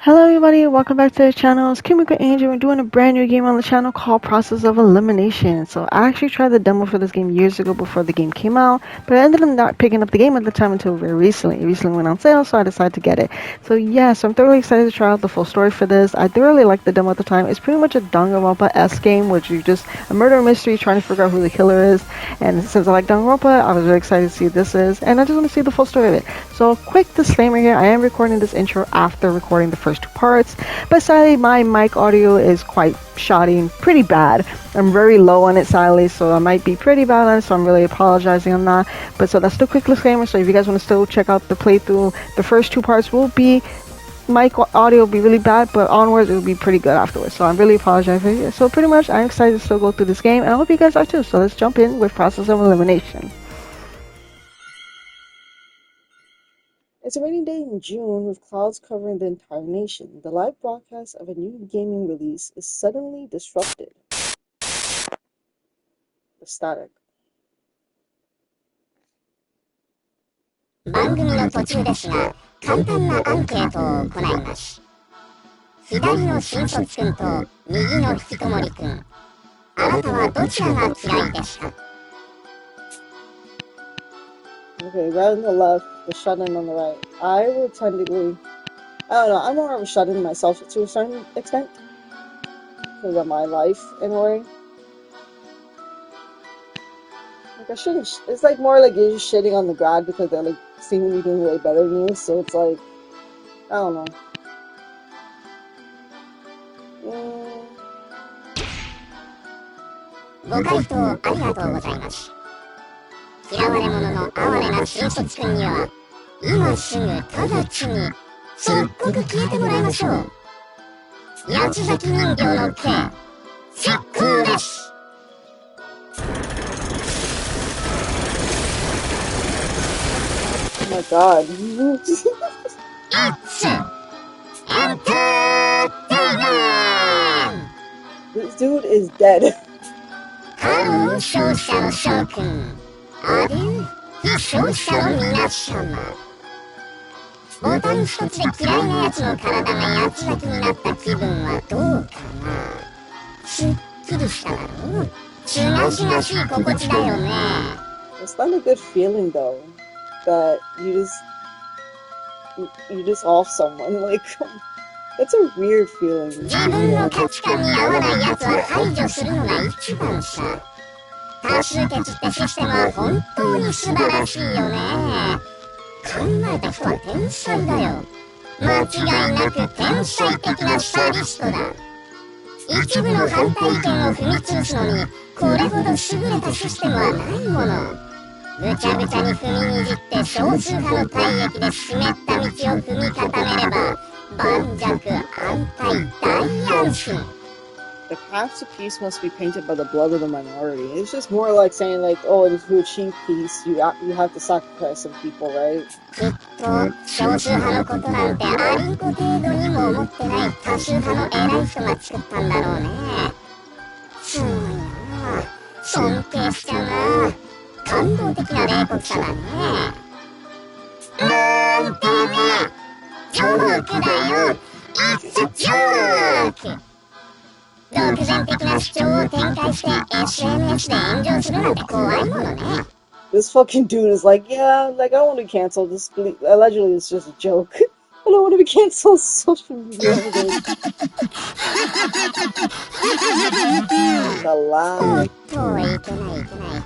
Hello everybody, welcome back to the channel. It's Kimiko Angel. We're doing a brand new game on the channel called Process of Elimination. So I actually tried the demo for this game years ago before the game came out, but I ended up not picking up the game at the time until very recently. It recently went on sale, so I decided to get it. So yeah, so I'm thoroughly excited to try out the full story for this. I thoroughly liked the demo at the time. It's pretty much a Danganronpa-esque game, which you just a murder mystery trying to figure out who the killer is. And since I like Danganronpa, I was really excited to see what this is, and I just want to see the full story of it. So quick disclaimer here, I am recording this intro after recording the first two parts, but sadly my mic audio is quite shoddy and pretty bad. I'm very low on it sadly, so I might be pretty bad on it, so I'm really apologizing on that. But so that's the quick disclaimer, so if you guys want to still check out the playthrough, the first two parts will be, mic audio will be really bad, but onwards it will be pretty good afterwards. So I'm really apologizing for you. So pretty much I'm excited to still go through this game, and I hope you guys are too. So let's jump in with Process of Elimination. It's a rainy day in June with clouds covering the entire nation. The live broadcast of a new gaming release is suddenly disrupted. The static. 番組の途中ですが、簡単なアンケートを行います。左の新卒くんと右の引きこもりくん、あなたはどちらが嫌いですか? Okay, right on the left, the shut-in on the right. I would technically, I don't know, I'm more of a shut-in myself to a certain extent. Because of my life, in a way. Like, I shouldn't, it's like more like you're just shitting on the grad because they're like seemingly doing way better than you, so it's like, I don't know. ご回答ありがとうございます。嫌われ者の哀れな新卒くんには、今すぐ直ちに即刻消えてもらいましょう。八つ咲き人形の刑、執行です。Oh my god. It's entertainment! This dude is dead. ハロー勝者の翔くん。あれ非勝者の皆様。ボタン一つで嫌いなやつの体が八つ咲きになった気分はどうかな。すっきりしただろう。すがすがしい心地だよね。It's not a good feeling though, that you just off someone, like, that's a weird feeling. 自分の価値観に合わないやつは排除するのが一番さ。多数決ってシステムは本当に素晴らしいよね。考えた人は天才だよ。間違いなく天才的なサディストだ。一部の反対意見を踏み潰すのにこれほど優れたシステムはないもの。ぐちゃぐちゃに踏みにじって少数派の体液で湿った道を踏み固めれば盤石安泰大安心。The path to peace must be painted by the blood of the minority. It's just more like saying, like, oh, to achieve peace, you have to sacrifice some people, right? きっと少数派のことなんてありんこ程度にも思ってない多数派の偉い人が作ったんだろうね。すごいなあ。尊敬しちゃうなあ。感動的な冷酷さだね。なんてね、ジョークだよ。It's a joke! 独善的な主張を展開して SNS で炎上するなんて怖いものね。This fucking dude is like, yeah, like, I want to cancel this. Allegedly, it's just a joke. I don't want to be canceled social media. The lie. おっと、いけないいけない。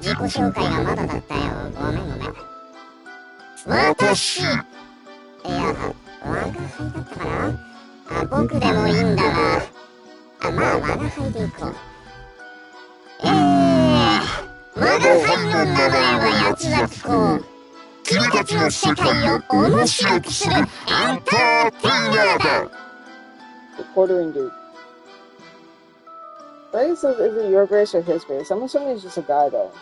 自己紹介がまだだったよ。ごめんごめん。私。いや、我が輩だったかな。僕でもいいんだが。まあ、我が輩でいこう。我が輩の名前は八つ咲き子。君たちの世界を面白くするエンターテイナーだ。Reportering dude. I guess is it your grace or his grace? I'm assuming he's just a guy though.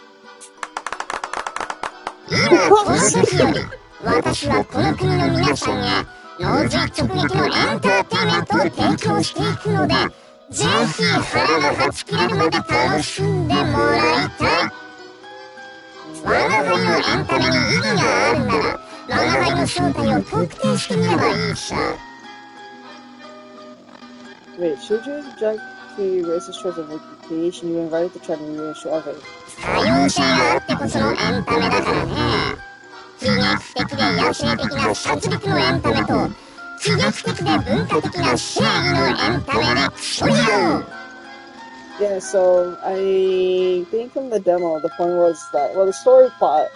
今この時より、私はこの国の皆さんへ脳髄直撃のエンターテイメントを提供していくので、ぜひ腹がはち切れるまで楽しんでもらいたい。我が輩のエンタメに意義があるなら、我が輩の正体を特定してみればいいさ。Wait, should you object to your racist choice of recreation? You were invited to try to reassure others. 多様性があってこそのエンタメだからね。喜劇的で野生的な殺戮のエンタメと喜劇的で文化的な正義のエンタメで競い合う。 Yeah, so I think from the demo, the point was that, well, the story plot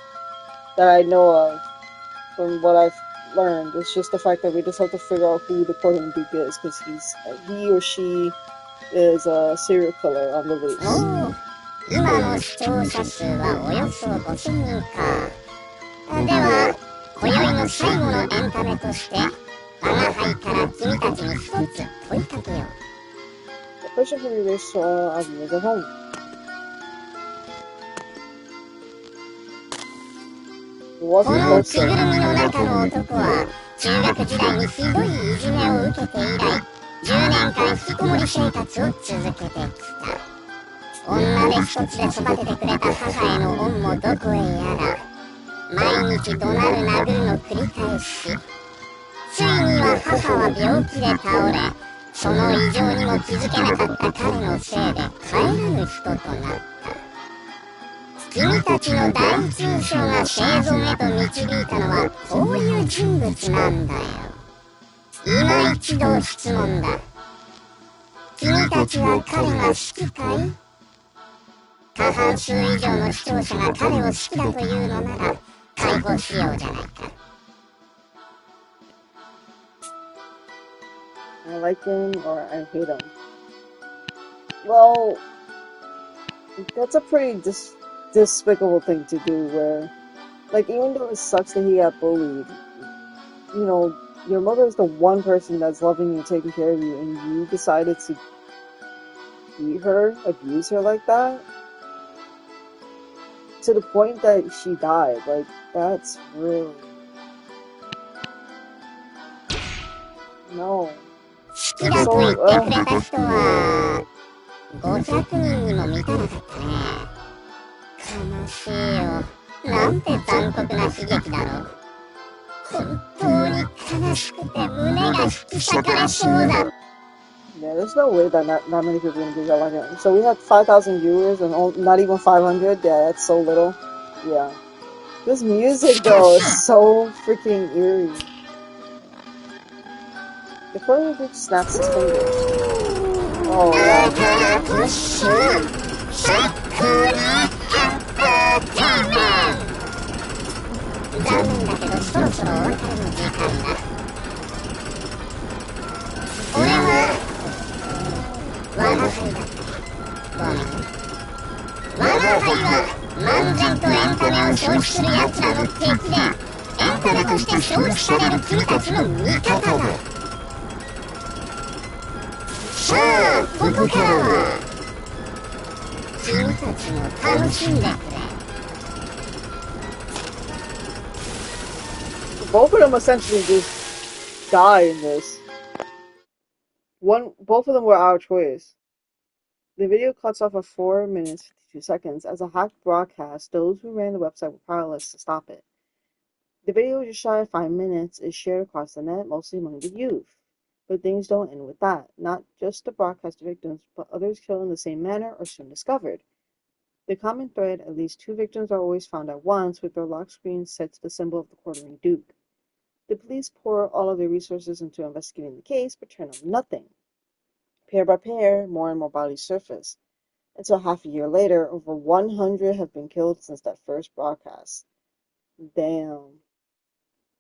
that I know of, from what I've learned, is just the fact that we just have to figure out who the Portland Duke is, because he or she is a serial killer on the loose. 今の視聴者数はおよそ5000人か。では、今宵の最後のエンタメとして、我が輩から君たちに一つ問いかけよう。The question can be raised to all our viewers at home. この着ぐるみの中の男は中学時代にひどいいじめを受けて以来10年間引きこもり生活を続けてきた。女手一つで育ててくれた母への恩もどこへやら毎日怒鳴る殴るの繰り返し、ついには母は病気で倒れ、その異常にも気づけなかった彼のせいで帰らぬ人となった。君たちの第一印象が生存へと導いたのはこういう人物なんだよ。今一度質問だ。君たちは彼が好きかい？過半数以上の視聴者が彼を好きだというのなら解放しようじゃないか。I like him or I hate him. Well, that's a pretty despicable thing to do where, like, even though it sucks that he got bullied, you know, your mother is the one person that's loving you and taking care of you, and you decided to beat her, abuse her like that, to the point that she died. Like, that's really... No. 好きだと言ってくれた人は500人にも満たなかったね。悲しいよ。なんて残酷な悲劇だろう。本当に悲しくて胸が引き裂かれそうだ。Yeah, there's no way that not many people are gonna do that like him. So we had 5,000 viewers and not even 500. Yeah, that's so little. Yeah. This music though is so freaking eerie. The Portland Duke snaps his fingers. Oh yeah. 残念だけどそろそろお別れの時間だ。俺は我が輩だった。ごめん。我が輩は漫然とエンタメを消費する奴らの敵で、エンタメとして消費される君たちの味方だ。さあ、ここからは君たちも楽しんでくれ。Both of them essentially just die in this. Both of them were our choice. The video cuts off at 4 minutes 52 seconds. As a hacked broadcast, those who ran the website were powerless to stop it. The video, just shy of 5 minutes, is shared across the net, mostly among the youth. But things don't end with that. Not just the broadcast victims, but others killed in the same manner are soon discovered. The common thread, at least 2 victims are always found at once, with their lock screens set to the symbol of the quartering Duke. The police pour all of their resources into investigating the case, but turn up nothing. Pair by pair, more and more bodies surface. Until half a year later, over 100 have been killed since that first broadcast. Damn,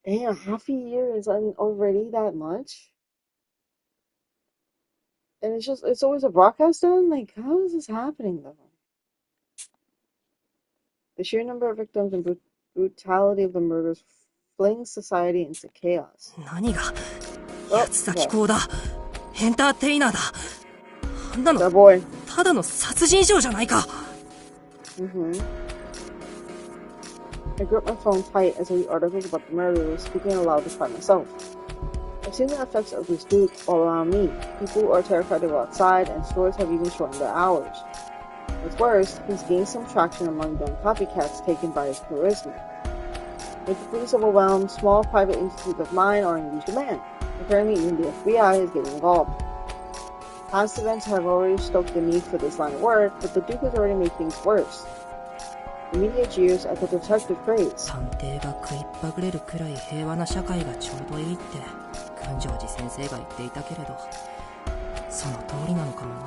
half a year is already that much? And it's always a broadcast done? Like, how is this happening, though? The sheer number of victims and brutality of the murders flings society into chaos. 何が奴だ気候だエンターテイナーだあんなのただの殺人症じゃないか I gripped my phone tight as I read articles about the murders, speaking aloud despite myself. I've seen the effects of this Duke all around me. People are terrified to go outside, and stores have even shortened their hours. What's worse, he's gained some traction among young copycats taken by his charisma. With the police overwhelmed, small private institutes of mine are in huge demand. Apparently even the FBI is getting involved. Past events have already stoked the need for this line of work, but the Duke has already made things worse. The media jeers at the detective phrase. 探偵が食いっぱぐれるくらい平和な社会がちょうどいいって群青寺先生が言っていたけれど、その通りなのかもな。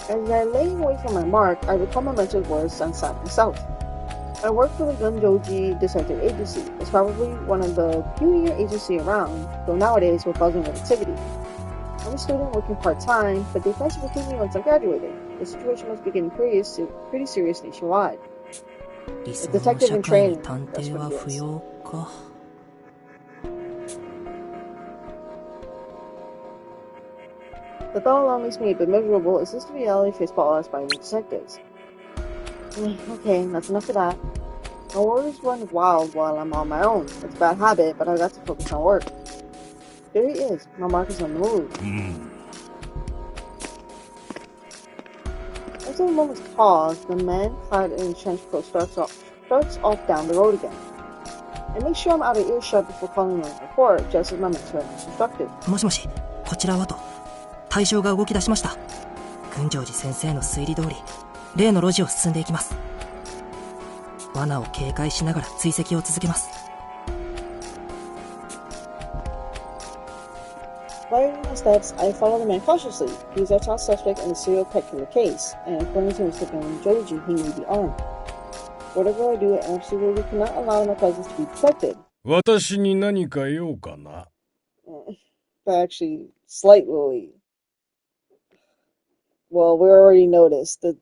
As I lay away from my mark, I recall my mentor's words and sat myself. I work for the Gunjoji Detective Agency. It's probably one of the pioneer agencies around, though nowadays we're buzzing with activity. I'm a student working part-time, but they plan to recruit me once I'm graduated. The situation must be getting pretty serious nationwide. A detective in training, that's what it is. The thought alone makes me a bit miserable. Is this the reality faced by all aspiring detectives? Okay, that's enough of that. My worries run wild while I'm on my own. It's a bad habit, but I got to focus on work. There he is. My mark is on the move. After a moment's pause, the man clad in a trench coat starts off down the road again. I make sure I'm out of earshot before calling him a report, just as my mentor has instructed. もしもし、こちらワト。対象が動き出しました。群青寺先生の推理通り、例の路地を進んでいきます。罠を警戒しながら追跡を続けます。Following my steps, I follow the man cautiously. He's our top suspect in the serial pet killer case, and according to Mr. Joji, he may be armed. Whatever I do, I absolutely cannot allow my presence to be detected. 私に何か用かな? But actually, slightly. Well, we already noticed that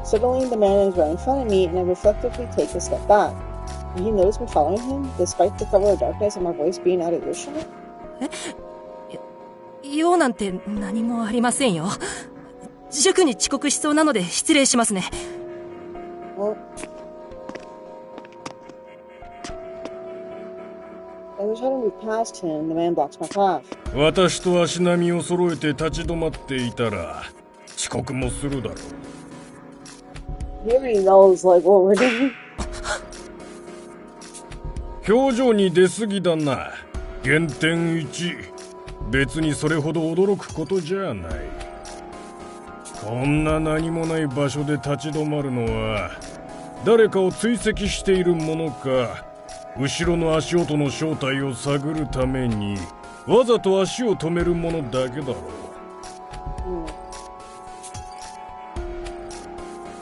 Suddenly, the man is right in front of me, and I reflectively take a step back. Did he notice me following him, despite the cover of darkness and my voice being out of earshot? 用なんて何もありませんよ。塾に遅刻しそうなので失礼しますね。As I try to move past him, the man blocks my path. 私と足並みを揃えて立ち止まっていたら遅刻もするだろう。He already knows, like, what we're doing. 表情に出過ぎだな。減点1。別にそれほど驚くことじゃない。こんな何もない場所で立ち止まるのは誰かを追跡しているものか、後ろの足音の正体を探るためにわざと足を止めるものだけだろう。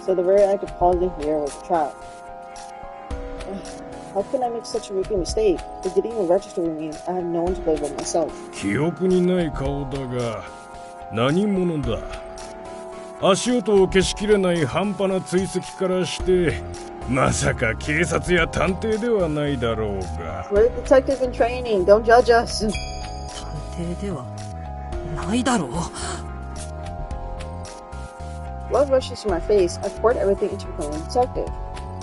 So the very act of pausing here was a trap. How could I make such a rookie mistake? It didn't even register with me. I had no one to blame but myself. 記憶にない顔だが何者だ。足音を消しきれない半端な追跡からしてまさか警察や探偵ではないだろうが。 We're detective in training. Don't judge us. 探偵ではないだろう。Blood rushes to my face. I poured everything into becoming a detective.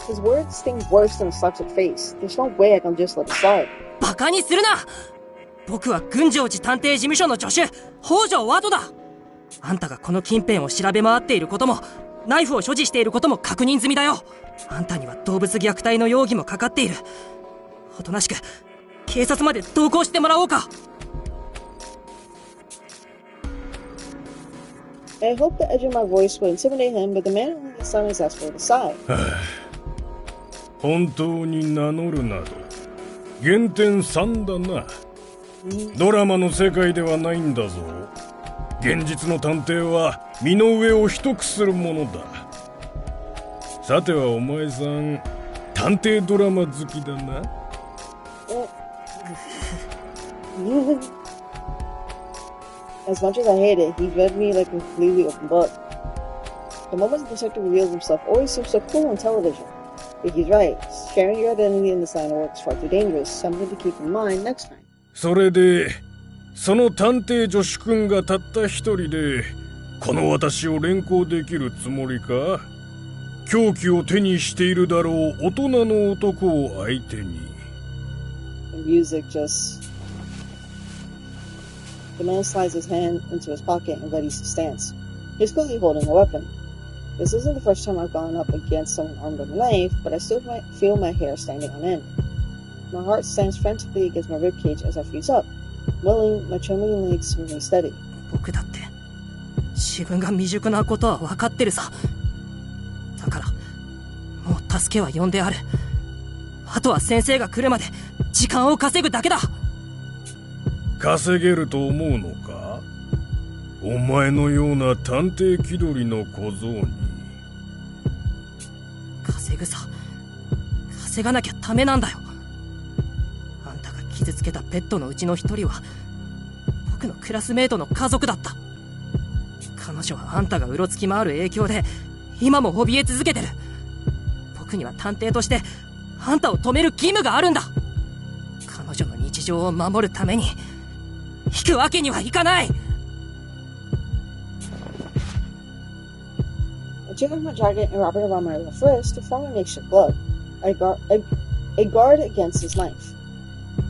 His words sting worse than a slap to the face. There's no way I can just let it slide. バカにするな。僕は群青寺探偵事務所の助手、北条ワトだ。あんたがこの近辺を調べ回っていることも、ナイフを所持していることも確認済みだよ。あんたには動物虐待の容疑もかかっている。おとなしく警察まで同行してもらおうか。I hoped the edge of my voice would intimidate him, but the man only this time has asked for it aside. 本当に名乗るなど減点3だな。ドラマの世界ではないんだぞ。現実の探偵は身の上を一くするものだ。さてはお前さん探偵ドラマ好きだな。As much as I hate it, he's read me like a completely open book. The moment the detective reveals himself always seems so cool on television. But he's right. Sharing your identity in this line of work is far too dangerous. Something to keep in mind next time. それでその探偵助手君がたった一人でこの私を連行できるつもりか。凶器を手にしているだろう大人の男を相手に。 The music just... The man slides his hand into his pocket and readies his stance. He's clearly holding a weapon. This isn't the first time I've gone up against someone armed with a knife, but I still feel my hair standing on end. My heart stands frantically against my ribcage as I freeze up, willing my trembling legs to remain steady. 僕だって自分が未熟なことは分かってるさ。だからもう助けは呼んである。あとは先生が来るまで時間を稼ぐだけだ。稼げると思うのか？お前のような探偵気取りの小僧に。稼ぐさ。稼がなきゃダメなんだよ。あんたが傷つけたペットのうちの一人は僕のクラスメートの家族だった。彼女はあんたがうろつき回る影響で今も怯え続けてる。僕には探偵としてあんたを止める義務があるんだ。彼女の日常を守るために引くわけにはいかない。I took off my jacket and wrapped it around my left wrist to form a makeshift glove. A guard against his knife.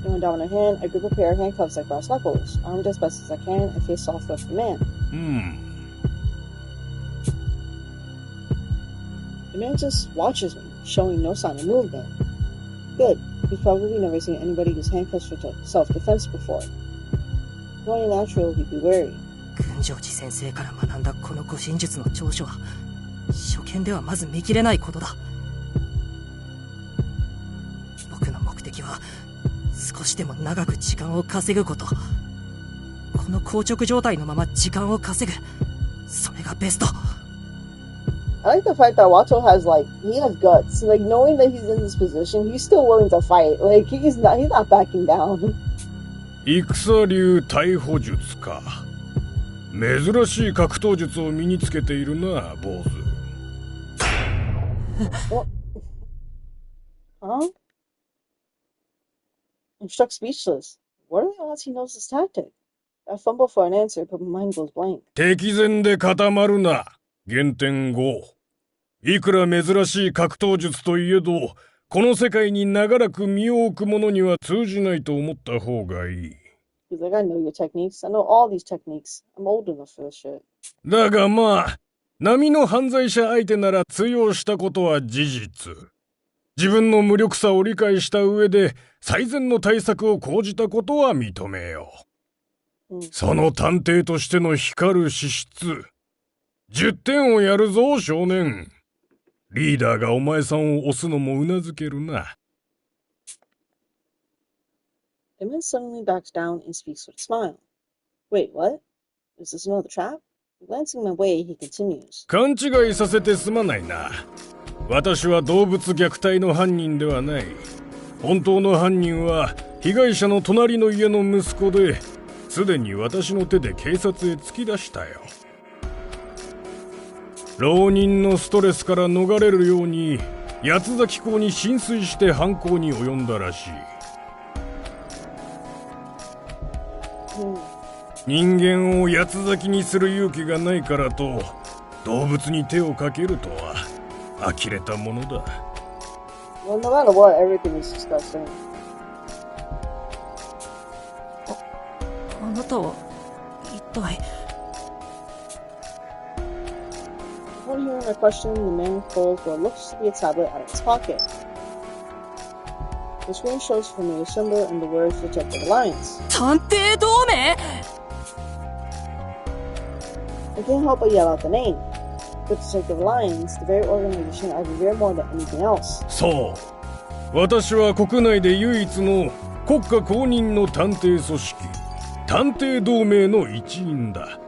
Going down on a hand, I grip a pair of handcuffs like brass knuckles, armed as best as I can, and face off with the man. The man just watches me, showing no sign of movement. Good. He's probably never seen anybody use handcuffs for self-defense before. It's only natural he'd be wary. 群青寺先生から学んだこの護身術の長所は初見ではまず見切れないことだ。僕の目的は少しでも長く時間を稼ぐこと。この硬直状態のまま時間を稼ぐ。それがベスト。I like the fact that Wato has he has guts. Like knowing that he's in this position, he's still willing to fight. Like he's not backing down. 戦流逮捕術か。珍しい格闘術を身につけているな、坊主。Huh? I'm struck speechless. What are the odds he knows this tactic? I fumble for an answer, but my mind goes blank. 敵前で固まるな。減点5。いくら珍しい格闘術といえど、この世界に長らく身を置く者には通じないと思った方がいい。He's like, I know your techniques. I know all these techniques. I'm old enough for this shit. だがまあ、並の犯罪者相手なら通用したことは事実。自分の無力さを理解した上で最善の対策を講じたことは認めよう。その探偵としての光る資質。10点をやるぞ、少年。リーダーがお前さんを押すのもうなずけるな。The man suddenly backs down and speaks with a smile. Wait, what? Is this another trap? Glancing my way, he continues. 勘違いさせてすまないな。私は動物虐待の犯人ではない。本当の犯人は被害者の隣の家の息子で、すでに私の手で警察へ突き出したよ。浪人のストレスから逃れるように八つ咲き港に浸水して犯行に及んだらしい。人間を八つ咲きにする勇気がないからと動物に手をかけるとは呆れたものだ。Well, no matter what, everything is disgusting. あなたは一体。Upon hearing my question, the man pulls what looks to be a tablet out of his pocket. The screen shows a familiar symbol and the words Detective Alliance. 探偵同盟？ I can't help but yell out the name. With Detective Alliance, the very organization I revere more than anything else. そう。私は国内で唯一の国家公認の探偵組織、探偵同盟の一員だ。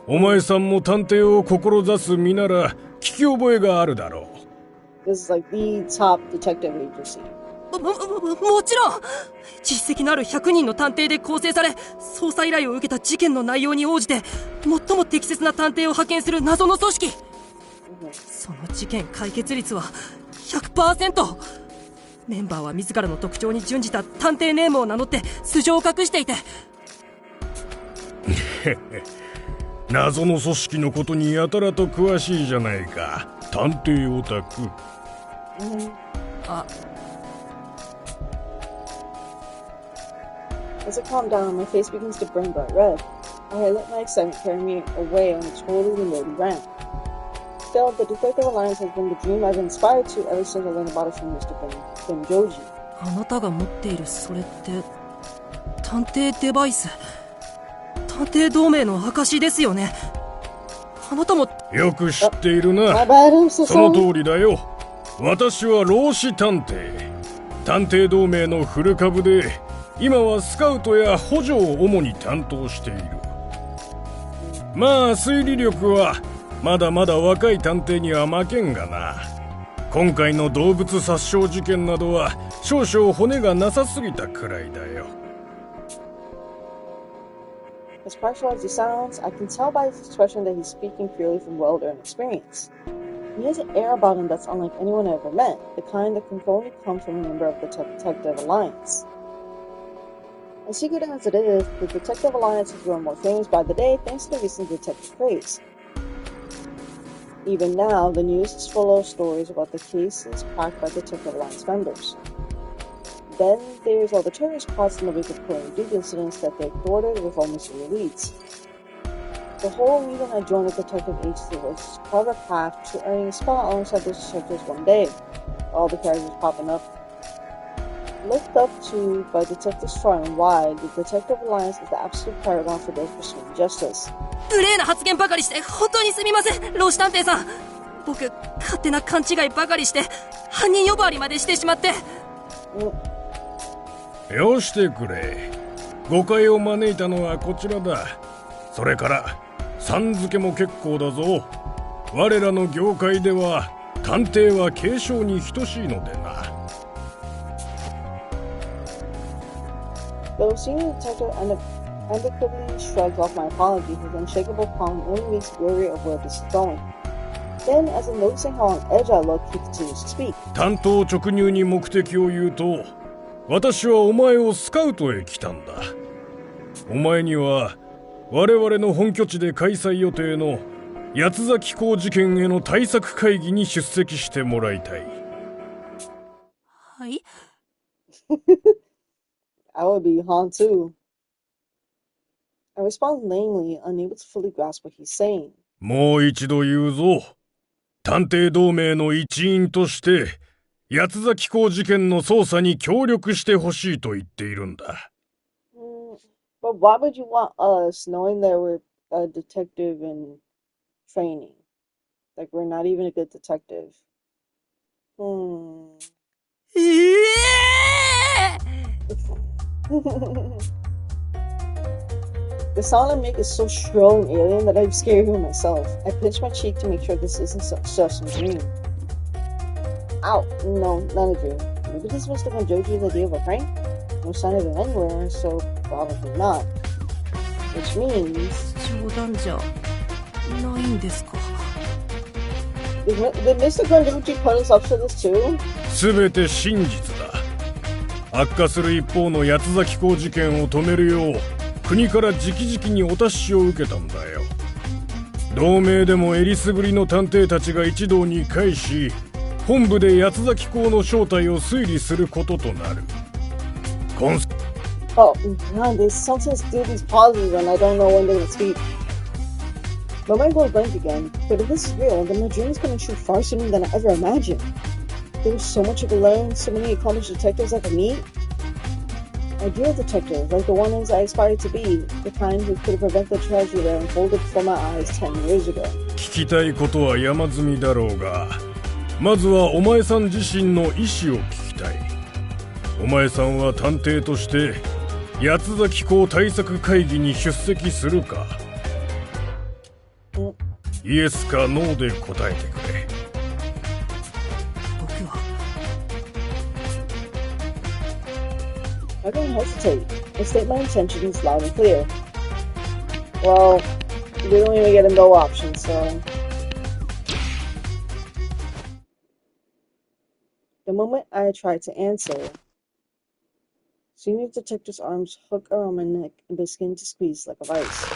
お前さんも探偵を志す身なら聞き覚えがあるだろう。This is like the top detective agency. もちろん実績のある100人の探偵で構成され、捜査依頼を受けた事件の内容に応じて最も適切な探偵を派遣する謎の組織。その事件解決率は 100%。 メンバーは自らの特徴に準じた探偵ネームを名乗って素性を隠していて謎の組織のことにやたらと詳しいじゃないか、探偵オタク。あ、As I calm down, my face begins to burn bright red. I let my excitement carry me away on a totally loaded rant. Still, the Detective Alliance has been the dream I've inspired to ever since I learned about it from Mr. Joji. あなたが持っているそれって探偵デバイス、探偵同盟の証ですよね。あなたもよく知っているな。 My bad, I'm so その sorry. 通りだよ。私は老子探偵。探偵同盟のフル株で、今はスカウトや補助を主に担当している。まあ推理力はまだまだ若い探偵には負けんがな。今回の動物殺傷事件などは少々骨がなさすぎたくらいだよ。As partial as he sounds, I can tell by his expression that he's speaking purely from well-earned experience. He has an air about him that's unlike anyone I ever met, the kind that can only come from a member of the Detective Alliance. As secret as it is, the Detective Alliance has grown more famous by the day thanks to the recent detective craze. Even now, the news is full of stories about the cases cracked by Detective Alliance members. Then there's all the terrorist plots in the wake of Korean Duke incidents that they thwarted with almost zero leads. The whole reason I joined the detective agency was to carve a path to earning a spot alongside those detectives one day. All the characters popping up. Looked up to by detectives far and wide, the Detective Alliance is the absolute paragon for those pursuing justice. 無礼な発言ばかりして本当にすみません、老子探偵さん。僕、勝手な勘違いばかりして犯人呼ばわりまでしてしまって。よしてくれ。誤解を招いたのはこちらだ。それからさん付けも結構だぞ。我らの業界では探偵は継承に等しいのでな。Though senior detective amicably shrugged off my apology, his unshakable calm only makes me wary of where this is going. Then, as if noticing how on edge I look, he continues to speak. 担当直入に目的を言うと、私はお前をスカウトへ来たんだ。お前には我々の本拠地で開催予定の八つ崎港事件への対策会議に出席してもらいたい。はい。I would be Han too. I respond lamely, unable to fully grasp what he's saying. もう一度言うぞ。探偵同盟の一員として八つ崎港事件の捜査に協力してほしいと言っているんだ。But why would you want us, knowing that we're a detective in training? Like, we're not even a good detective. The sound I make is so shrill and alien that I'm scared of myself. I pinch my cheek to make sure this isn't just some dream. Ow, no, not a dream. Maybe this was Mr. Joji's idea of a prank? No sign of him anywhere, so probably not. Which means... 冗談じゃないんですか。Did Mr. Joji put us up to this too? すべて真実だ。悪化する一方の八つ崎港事件を止めるよう国から直々にお達しを受けたんだよ。同盟でもえりすぐりの探偵たちが一堂に会し、本部で八つ崎港の正体を推理することとなる。Oh, man, they sometimes do these pauses and I don't know when they're gonna speak. My mind goes blank again, but if this is real, then my dream is coming true far sooner than I ever imagined. There was so much I could learn, so many accomplished detectives I could meet. Ideal detectives, like the ones I aspired to be, the kind who could prevent the tragedy that unfolded before my eyes 10 years ago. 聞きたいことは山積みだろうが、まずはお前さん自身の意思を聞きたい。お前さんは探偵として八つ崎港対策会議に出席するか？イエスかノーで答えてくれ。僕は I don't hesitate. I state my intentions loud and clear. Well, we don't even get a no option, so... The moment I tried to answer, Senior Detective's arms hook around my neck and begin to squeeze like a vice.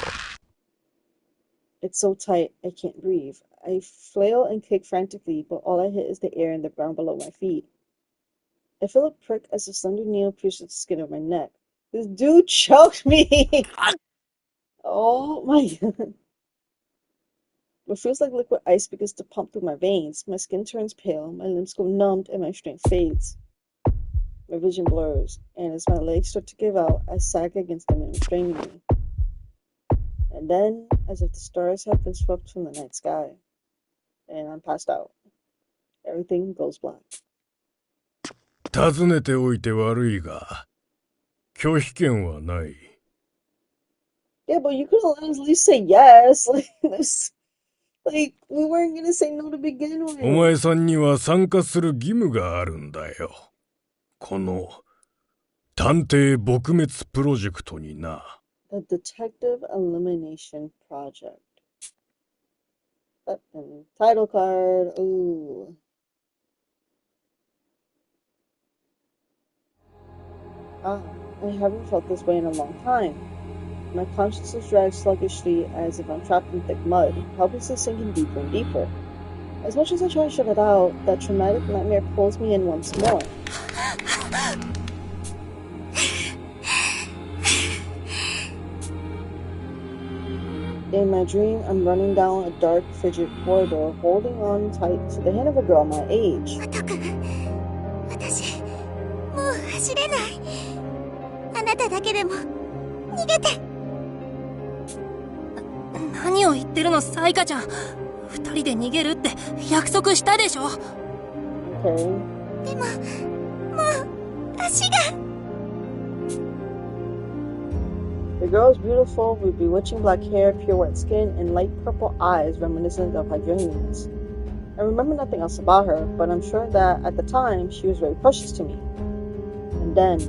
It's so tight, I can't breathe. I flail and kick frantically, but all I hit is the air and the ground below my feet. I feel a prick as a slender needle pierces the skin of my neck. This dude choked me! Oh my god. What feels like liquid ice begins to pump through my veins. My skin turns pale, my limbs go numbed, and my strength fades. My vision blurs, and as my legs start to give out, I sag against them and straining me. And then, as if the stars have been swept from the night sky, and I'm passed out. Everything goes black. 尋ねておいて悪いが、拒否権はない。Yeah, but you could have at least say yes. Like, we weren't gonna say no to begin with. お前さんには参加する義務があるんだよ。この探偵撲滅プロジェクトにな。The Detective Elimination Project. Title card. Ooh. I haven't felt this way in a long time. My consciousness drags sluggishly as if I'm trapped in thick mud, helplessly sinking deeper and deeper. As much as I try to shut it out, that traumatic nightmare pulls me in once more. In my dream, I'm running down a dark, frigid corridor, holding on tight to the hand of a girl my age. 私、もう走れない。あなただけでも逃げて。何を言ってるの、サイカちゃん。二人で逃げるって約束したでしょ。Okay. でも、もう足が。The girl is beautiful with bewitching black hair, pure white skin, and light purple eyes reminiscent of hydrangeas. I remember nothing else about her, but I'm sure that at the time she was very precious to me. And then,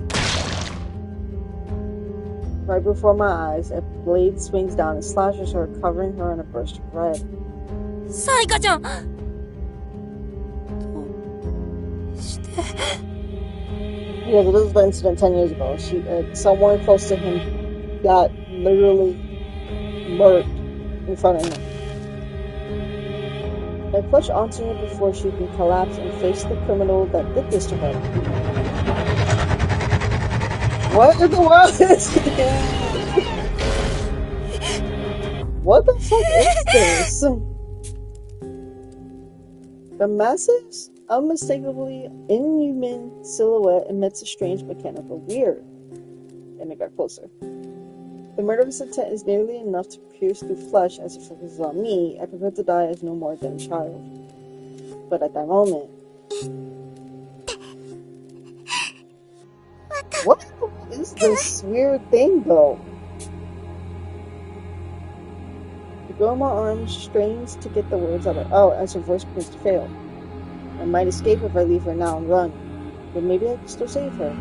right before my eyes, a blade swings down and slashes her, covering her in a burst of red. サイカちゃん。どうして。Yeah, so this is the incident 10 years ago. Someone close to him got literally murked in front of him. I clutch onto her before she can collapse and face the criminal that did this to her. What in the world is this? What the fuck is this? The massive, unmistakably inhuman silhouette emits a strange mechanical whir. And it got closer. The murderous intent is nearly enough to pierce through flesh as it focuses on me. I prepare to die as no more than a child. But at that moment... What is this weird thing, though? The girl in my arms strains to get the words out as her voice begins to fail. I might escape if I leave her now and run. But maybe I can still save her.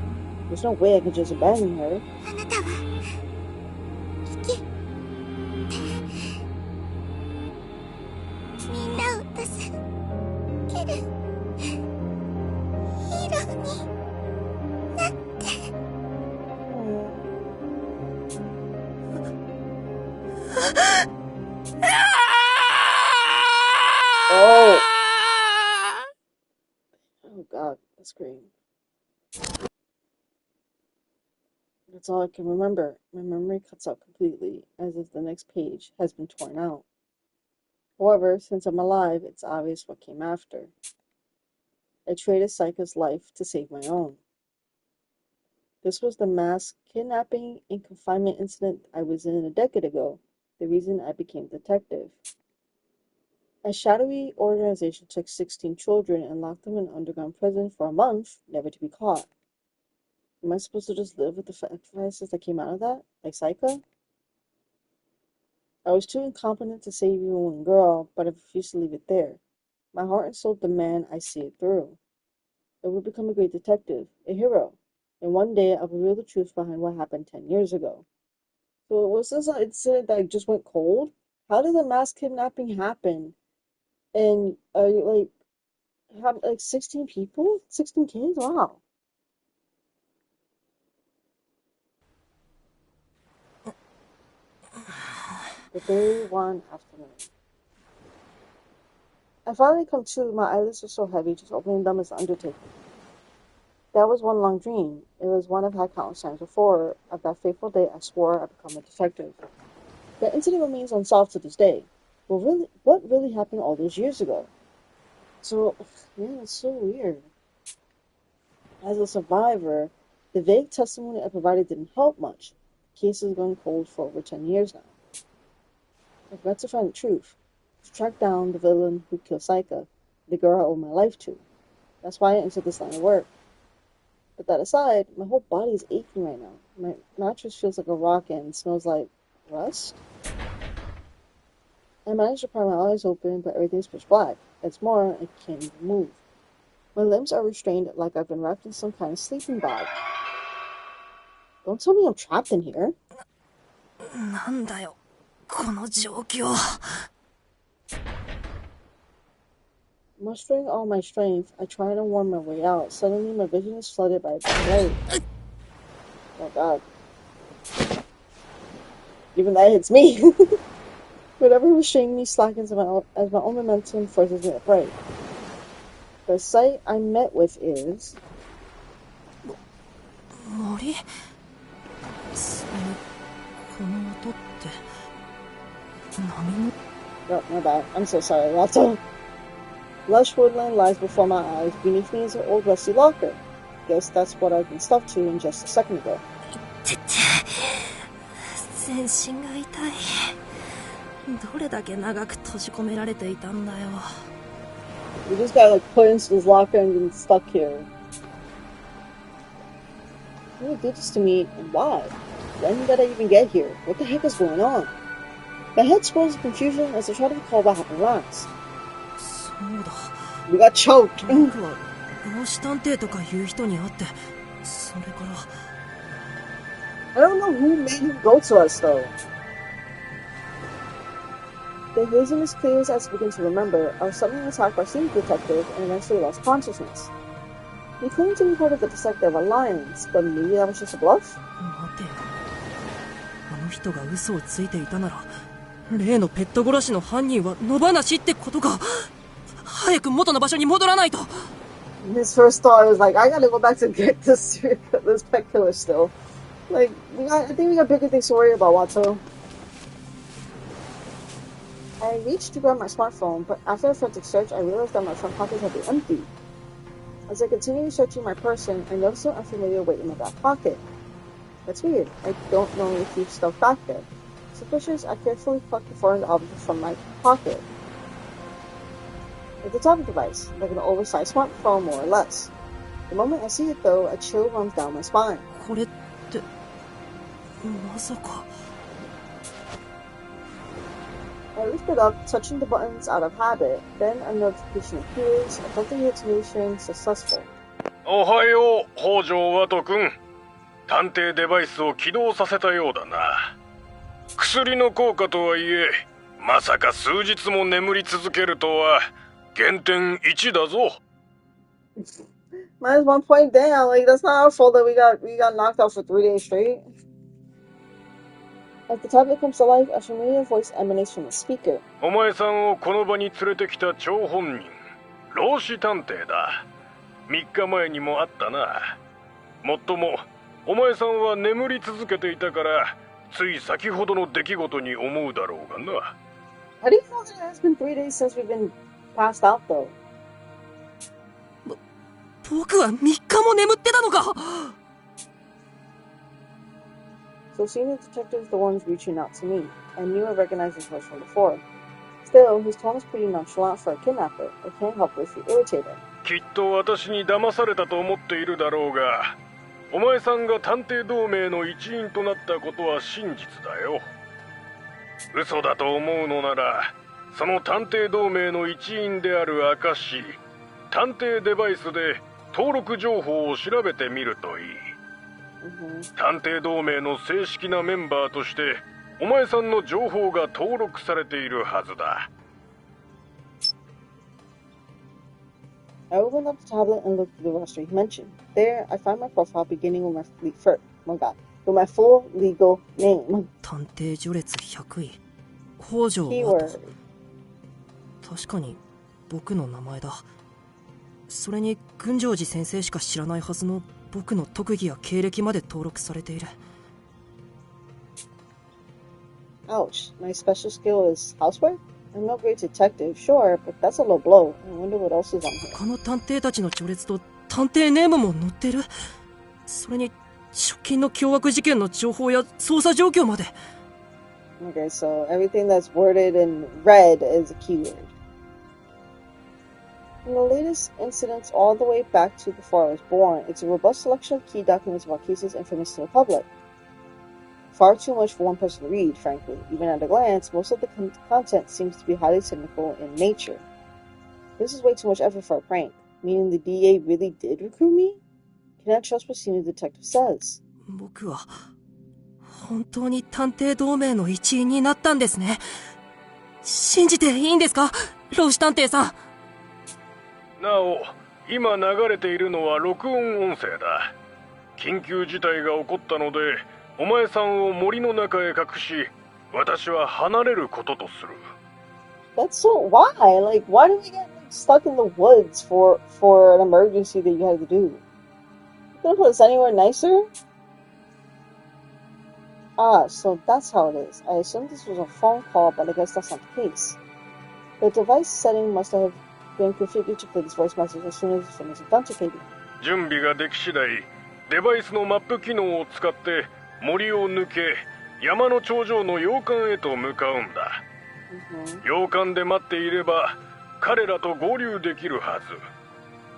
There's no way I can just abandon her. あなたは生きてみんなを助けるヒーローになって。Oh! Oh god, that scream. That's all I can remember. My memory cuts out completely, as if the next page has been torn out. However, since I'm alive, it's obvious what came after. I traded Saika's life to save my own. This was the mass kidnapping and confinement incident I was in a decade ago, the reason I became a detective. A shadowy organization took 16 children and locked them in an underground prison for a month, never to be caught. Am I supposed to just live with the sacrifices that came out of that, like Saika? I was too incompetent to save even one girl, but I refused to leave it there. My heart and soul demand I see it through. I will become a great detective, a hero, and one day I will reveal the truth behind what happened 10 years ago. So was this an incident that just went cold? How did the mass kidnapping happen? And have 16 people? 16 kids? Wow. The very one afternoon. I finally come to. My eyelids are so heavy, just opening them is an undertaking. That was one long dream. It was one I've had countless times before. Of that fateful day I swore I'd become a detective. The incident remains unsolved to this day. Well, what really happened all those years ago? So, man, it's so weird. As a survivor, the vague testimony I provided didn't help much. The case has gone cold for over 10 years now. I've got to find the truth, to track down the villain who killed Saika, the girl I owe my life to. That's why I entered this line of work. But that aside, my whole body is aching right now. My mattress feels like a rock and smells like rust. I managed to pry my eyes open, but everything's pitch black. It's more, I can't even move. My limbs are restrained like I've been wrapped in some kind of sleeping bag. Don't tell me I'm trapped in here. なんだよ、この状況。Mustering all my strength, I try to worm my way out. Suddenly, my vision is flooded by a light. Oh god. Even that hits me. Whatever restraining me slackens as my own momentum forces me upright. The sight I'm met with is... 森？それ、この音って、波の... Oh, my bad. I'm so sorry, Wato. Lush woodland lies before my eyes. Beneath me is an old rusty locker. Guess that's what I've been stuffed to in just a second ago. 全身が痛い。どれだけ長く閉じ込められていたんだよ。We just got like put into this locker and been stuck here. Who did this to me and why? When did I even get here? What the heck is going on? My head swirls in confusion as I try to recall what happened last. そうだ。 We got choked. 僕は老子探偵とかいう人に会って、それから。 I don't know who made him go to us though. The haziness clears as I begin to remember. I was suddenly attacked by a senior detective and eventually lost consciousness. He claimed to be part of the Detective Alliance, but maybe that was just a bluff? 待てよ。あの人が嘘をついていたなら、例のペット殺しの犯人は野放しってことか。早く元の場所に戻らないと。 His first thought was like, I gotta go back to get this pet killer still. Like, I think we got bigger things to worry about, Wato. I reached to grab my smartphone, but after a frantic search, I realized that my front pockets had been empty. As I continued searching my person, I noticed an unfamiliar weight in my back pocket. That's weird. I don't normally keep stuff back there. Suspicious, I carefully plucked the foreign object from my pocket. It's a tablet device, like an oversized smartphone, more or less. The moment I see it, though, a chill runs down my spine. これって、まさか。 I lift it up, touching the buttons out of habit. Then a notification appears. Authentication successful. おはよう、北条ワト君。探偵デバイスを起動させたようだな。薬の効果とはいえ、まさか数日も眠り続けるとは減点1だぞ。Minus 1 point down. Like, that's not our fault that we got knocked out for 3 days straight. As the tablet comes to life, a familiar voice emanates from the speaker. お前さんをこの場に連れてきた張本人、老子探偵だ。3日前にも会ったな。もっとも、お前さんは眠り続けていたから、つい先ほどの出来事に思うだろうがな。How do you know that it has been 3 days since we've been passed out, though? 僕は3日も眠ってたのか。 So senior detectives the ones reaching out to me. I knew I recognized his voice from before. Still, his tone is pretty nonchalant for a kidnapper. I can't help but feel irritated. きっと私に騙されたと思っているだろうが、お前さんが探偵同盟の一員となったことは真実だよ。嘘だと思うのなら、その探偵同盟の一員である証、探偵デバイスで登録情報を調べてみるといい。探偵同盟の正式なメンバーとしてお前さんの情報が登録されているはずだ。 I opened up the tablet and looked through the roster he mentioned. There, I find my profile beginning with my full legal name. 探偵序列100位北条ワト。確かに僕の名前だ。それに群青寺先生しか知らないはずの僕の特技や経歴まで登録されている。 Ouch, my special skill is housework? I'm no great detective, sure, but that's a low blow. I wonder what else is on here. 他の探偵たちの序列と探偵ネームも載ってる。それに直近の凶悪事件の情報や捜査状況まで。Okay, so everything that's worded in red is a keyword. From the latest incidents all the way back to before I was born, it's a robust selection of key documents about cases infamous to the public. Far too much for one person to read, frankly. Even at a glance, most of the content seems to be highly technical in nature. This is way too much effort for a prank. Meaning the DA really did recruit me? Can I trust what senior detective says? 僕は本当に探偵同盟の一員になったんですね。信じていいんですか、老子探偵さん。なお、今流れているのは録音音声だ。緊急事態が起こったので、お前さんを森の中へ隠し、私は離れることとする。That's so why? Like, why did we get stuck in the woods for an emergency that you had to do? You could have put us anywhere nicer? Ah, so that's how it is. I assumed this was a phone call, but I guess that's not the case. The device setting must have been configured to play this voice message as soon as it finished authenticating. 準備ができ次第、デバイスのマップ機能を使って森を抜け、山の頂上の洋館へと向かうんだ。洋館で待っていれば彼らと合流できるはず。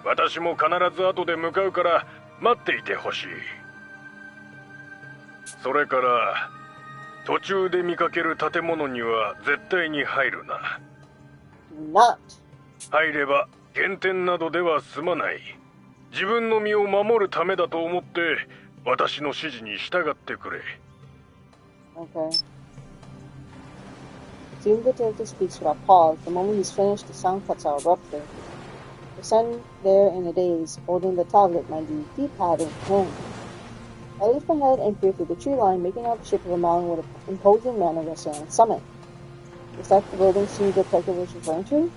私も必ず後で向かうから待っていてほしい。それから途中で見かける建物には絶対に入るな。Not. 入れば減点などでは済まない。自分の身を守るためだと思って私の指示に従ってくれ。Okay. Senior detective speaks without pause. The moment he's finished, the sound cuts out abruptly. I stand there in a daze, holding the tablet, my D-pad in hand. I lift my head and peer through the tree line, making out the shape of a mountain with an imposing manor resting on its summit. Is that the building senior detective was referring to?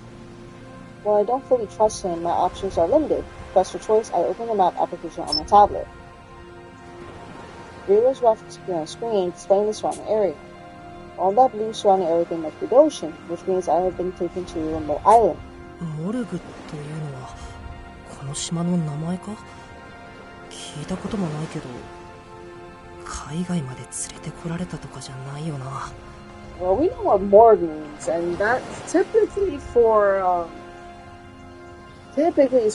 While I don't fully trust him, my options are limited. Pressed for choice, I open the map application on my tablet. Various graphics appear on screen, displaying the surrounding area. All that blue surrounding everything must be the ocean, which means I have been taken to a remote island. モルグというのはこの島の名前か。聞いたこともないけど、海外まで連れてこられたとかじゃないよな。Well, we know what morgue means, and that's typically is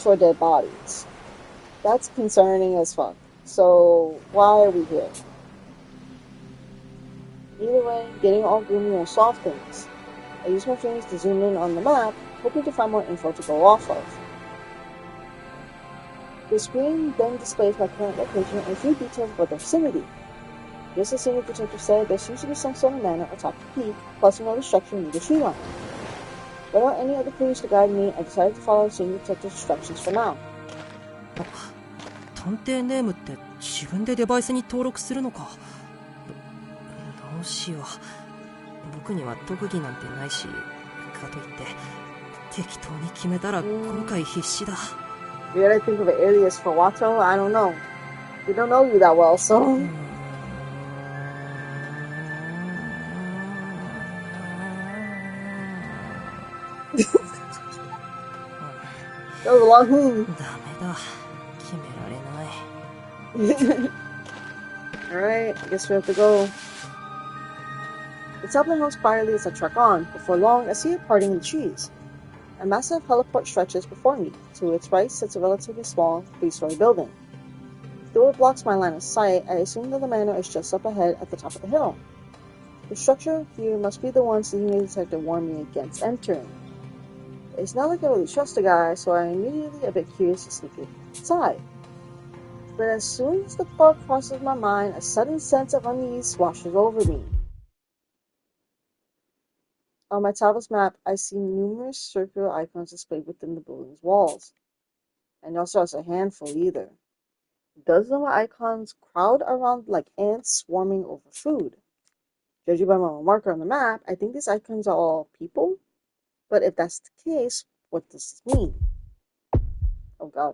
for dead bodies. That's concerning as fuck. So why are we here? Either way, getting all gloomy won't solve things. I use my fingers to zoom in on the map, hoping to find more info to go off of. The screen then displays my current location and a few details about the vicinity. Just as senior detective said, there seems to be some sort of manor atop the peak, plus another structure near the tree line. Without any other clues to guide me, I decided to follow senior detective's instructions for now. 探偵ネームって自分でデバイスに登録するのか。どうしよう。僕には特技なんてないし、かといって適当に決めたら後悔必至だ。We gotta think of an alias for Wato? I don't know. We don't know you that well, so... That was a longダメだ。決められない。Alright, I guess we have to go. The tablet hums quietly as I trek on. Before long, I see it parting in the trees. A massive heliport stretches before me. To its right sits a relatively small, 3-story building. Though it blocks my line of sight, I assume that the manor is just up ahead at the top of the hill. The structure here must be the one senior detective warned me against entering. It's not like I really trust the guy, so I'm immediately a bit curious to sneak inside. But as soon as the thought crosses my mind, a sudden sense of unease washes over me. On my tablet's map, I see numerous circular icons displayed within the building's walls. And also as a handful either. Dozens of icons crowd around like ants swarming over food. Judging by my marker on the map, I think these icons are all people. But if that's the case, what does this mean? Oh god.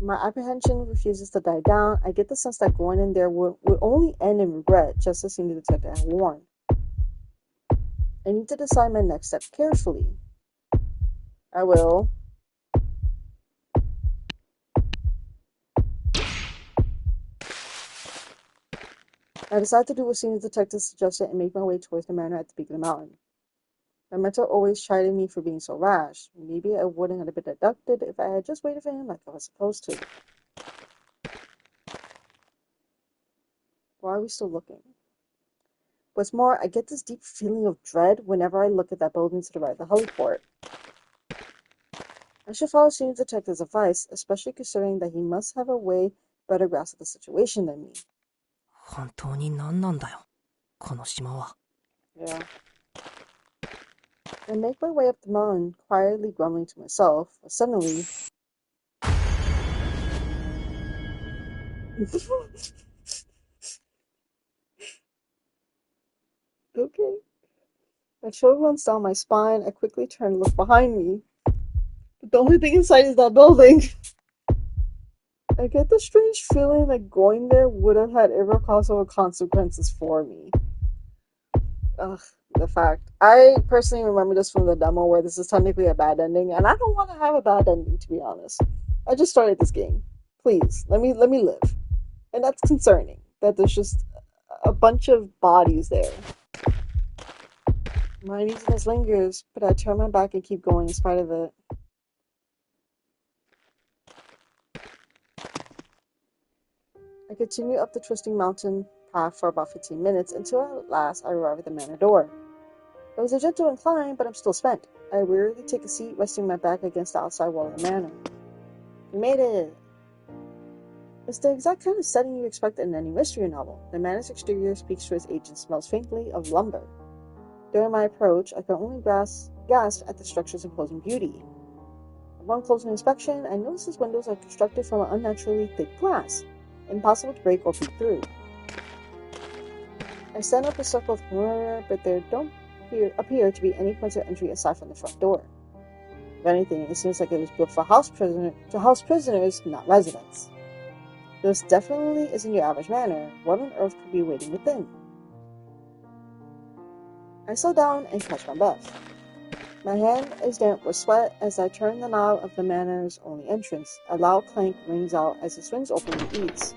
My apprehension refuses to die down. I get the sense that going in there would only end in regret, just as senior detective had warned. I need to decide my next step carefully. I will. I decide to do what senior detective suggested and make my way towards the manor at the peak of the mountain. My mentor always chided me for being so rash. Maybe I wouldn't have been abducted if I had just waited for him like I was supposed to. Why are we still looking? What's more, I get this deep feeling of dread whenever I look at that building to the right of the heliport. I should follow senior detective's advice, especially considering that he must have a way better grasp of the situation than me. 本当に何なんだよ、この島は。Yeah. I make my way up the mountain, quietly grumbling to myself, but suddenly... Okay. A chill runs down my spine. I quickly turn and look behind me. But the only thing in sight is that building. I get the strange feeling that going there would have had irreversible consequences for me. Ugh, the fact. I personally remember this from the demo where this is technically a bad ending, and I don't want to have a bad ending, to be honest. I just started this game. Please, let me live. And that's concerning, that there's just a bunch of bodies there. My uneasiness lingers, but I turn my back and keep going in spite of it. I continue up the twisting mountain path for about 15 minutes until at last I arrive at the manor door. It was a gentle incline, but I'm still spent. I wearily take a seat, resting my back against the outside wall of the manor. We made it! It's the exact kind of setting you expect in any mystery novel. The manor's exterior speaks to its age and smells faintly of lumber. During my approach, I can only gasp at the structure's imposing beauty. Upon closer inspection, I notice its windows are constructed from an unnaturally thick glass, impossible to break or peek through. I stand up and circle with the perimeter, but there don't appear to be any points of entry aside from the front door. If anything, it seems like it was built for house prisoners, not residents. This definitely isn't your average manor. What on earth could be waiting within? I slow down and catch my breath. My hand is damp with sweat as I turn the knob of the manor's only entrance. A loud clank rings out as it swings open with ease.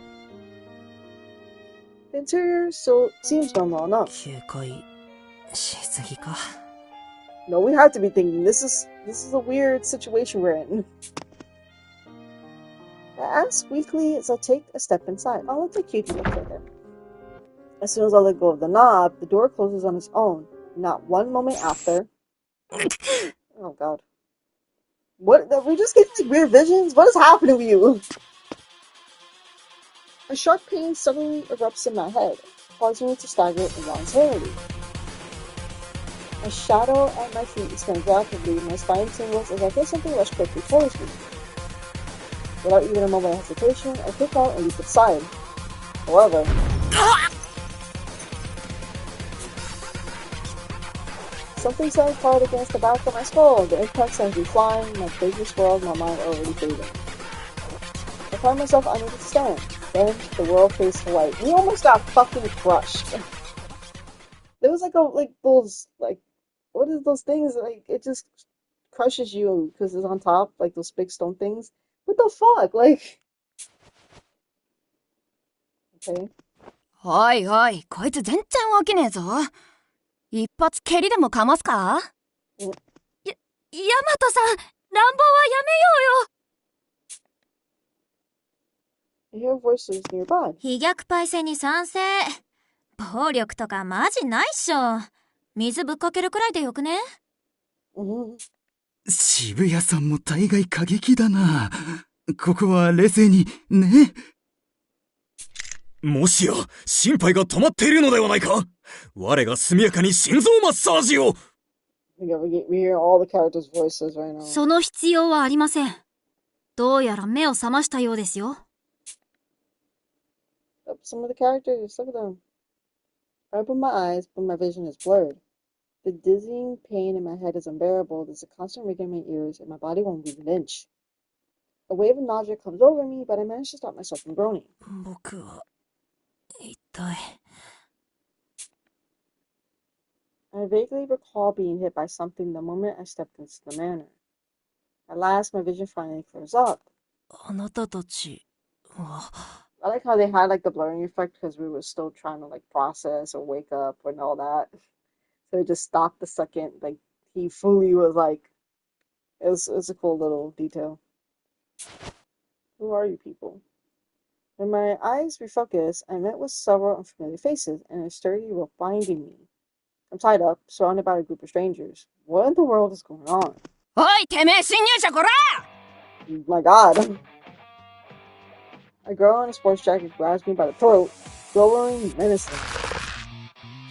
The interior still seems normal enough. 警戒しすぎか。 No, we have to be thinking this is a weird situation we're in. I ask weakly as I take a step inside. I'll let the cutie look further. As soon as I let go of the knob, the door closes on its own. Not one moment after. Oh god. What? Are we just getting like weird visions? What is happening to you? A sharp pain suddenly erupts in my head, causing me to stagger involuntarily. A shadow at my feet expands rapidly, my spine tingles as I feel something rush quickly towards me. Without even a moment of hesitation, I kick out and leap aside. However, something sounds hard against the back of my skull. The impact sends me flying, my previous world, my mind already fading. I find myself unable to stand. Then the world fades to white. We almost got fucking crushed. There was those what is those things, like it just crushes you because it's on top, like those big stone things. What the fuck? Like, okay. おいおい、こいつ全然起きねえぞ。一発蹴りでもかますか？ヤマトさん、乱暴はやめようよ。 I hear voices nearby. 飛脚パイセンに賛成。暴力とかマジないっしょ。水ぶっかけるくらいでよくね？渋谷さんも大概過激だな。ここは冷静にね。もしや心肺が止まっているのではないか。我が速やかに心臓マッサージを。We hear all the characters' voices right now. その必要はありません。どうやら目を覚ましたようですよ。Some of the characters, look at them. I open my eyes, but my vision is blurred. The dizzying pain in my head is unbearable. There's a constant ringing in my ears, and my body won't move an inch. A wave of nausea comes over me, but I manage to stop myself from groaning. 僕は痛い。I vaguely recall being hit by something the moment I stepped into the manor. At last, my vision finally clears up. あなたたちは I like how they had like the blurring effect because we were still trying to like process or wake up and all that. So it just stopped the second like he fully was like it was a cool little detail. Who are you people? When my eyes refocused, I met with several unfamiliar faces and a sturdy rope binding me. I'm tied up, surrounded by a group of strangers. What in the world is going on? おいてめえ侵入者こら My God. A girl in a sports jacket grabs me by the throat, glowing menacingly.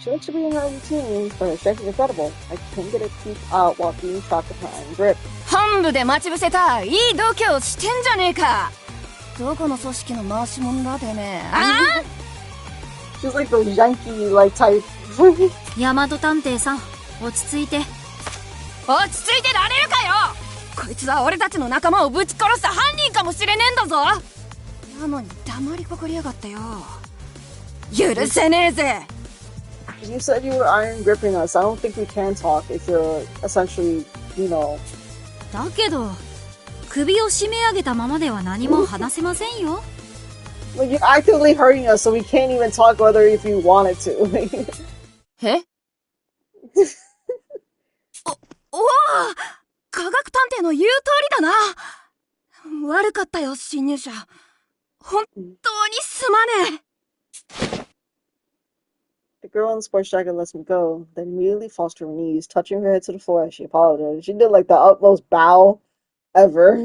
She looks to be in her early teens, but her strength is incredible. I couldn't get a peek out while being trapped in her iron grip. 本部で待ち伏せたいい度胸してんじゃねえかどこの組織の回し者だてめえあ She's like those Yankee like type. 大和探偵さん、落ち着いて。落ち着いてられるかよこいつは俺たちの仲間をぶち殺した犯人かもしれねえんだぞなのに黙りこくりやがってよ許せねえぜ You said you were iron gripping us. I don't think we can talk if you're essentially, you know. だけど、首を締め上げたままでは何も話せませんよ。Like, you're actively hurting us, so we can't even talk whether if you wanted to. えおお科学探偵の言う通りだな悪かったよ侵入者本当にすまねえ The girl in the sports jacket lets me go, then immediately falls to her knees, touching her head to the floor as she apologized. She did like the utmost bow ever.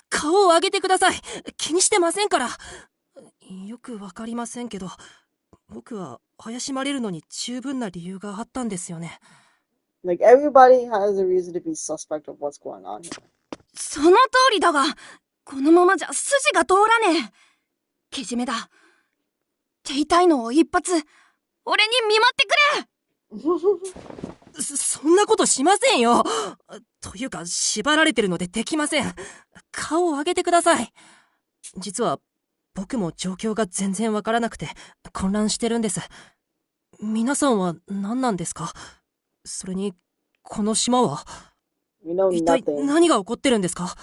顔を上げてください。気にしてませんから。よくわかりませんけど、僕は怪しまれるのに十分な理由があったんですよね。Like, everybody has a reason to be suspect of what's going on here. その通りだがこのままじゃ筋が通らねえけじめだ手痛いのを一発俺に見舞ってくれそんなことしませんよ。というか、縛られてるのでできません。顔を上げてください。実は、僕も状況が全然わからなくて、混乱してるんです。皆さんは何なんですか？それに、この島は We know 一体 nothing. 何が起こってるんですか？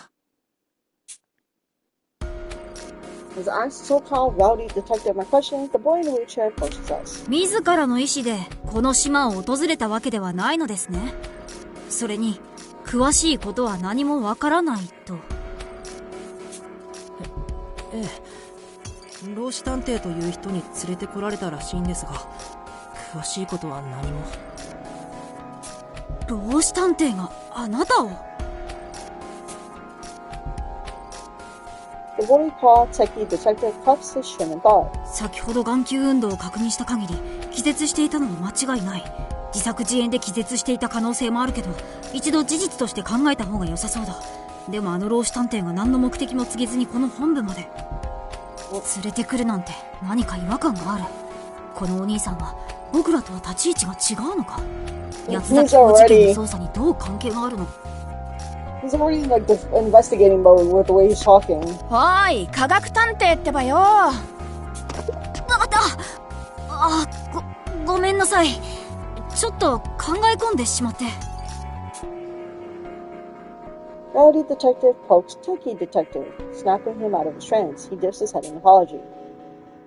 As I so-called rowdy detective my questions, the boy in the wheelchair approaches us. 自らの意思でこの島を訪れたわけではないのですね。それに、詳しいことは何もわからないと。ええ。老子探偵という人に連れてこられたらしいんですが、詳しいことは何も。老子探偵があなたを？ The boy called techie detective puffs his chin and thought. 先ほど眼球運動を確認した限り、気絶していたのは間違いない。自作自演で気絶していた可能性もあるけど、一度事実として考えた方が良さそうだ。でもあの老子探偵が何の目的も告げずにこの本部まで連れてくるなんて何か違和感がある。このお兄さんは僕らとは立ち位置が違うのか？八つ崎法事件の捜査にどう関係があるの？ He's already in like the investigating mode with the way he's talking. おい科学探偵ってばよごめんなさい。ちょっと考え込んでしまって。Rowdy detective pokes techie detective, snapping him out of his trance. He dips his head in apology.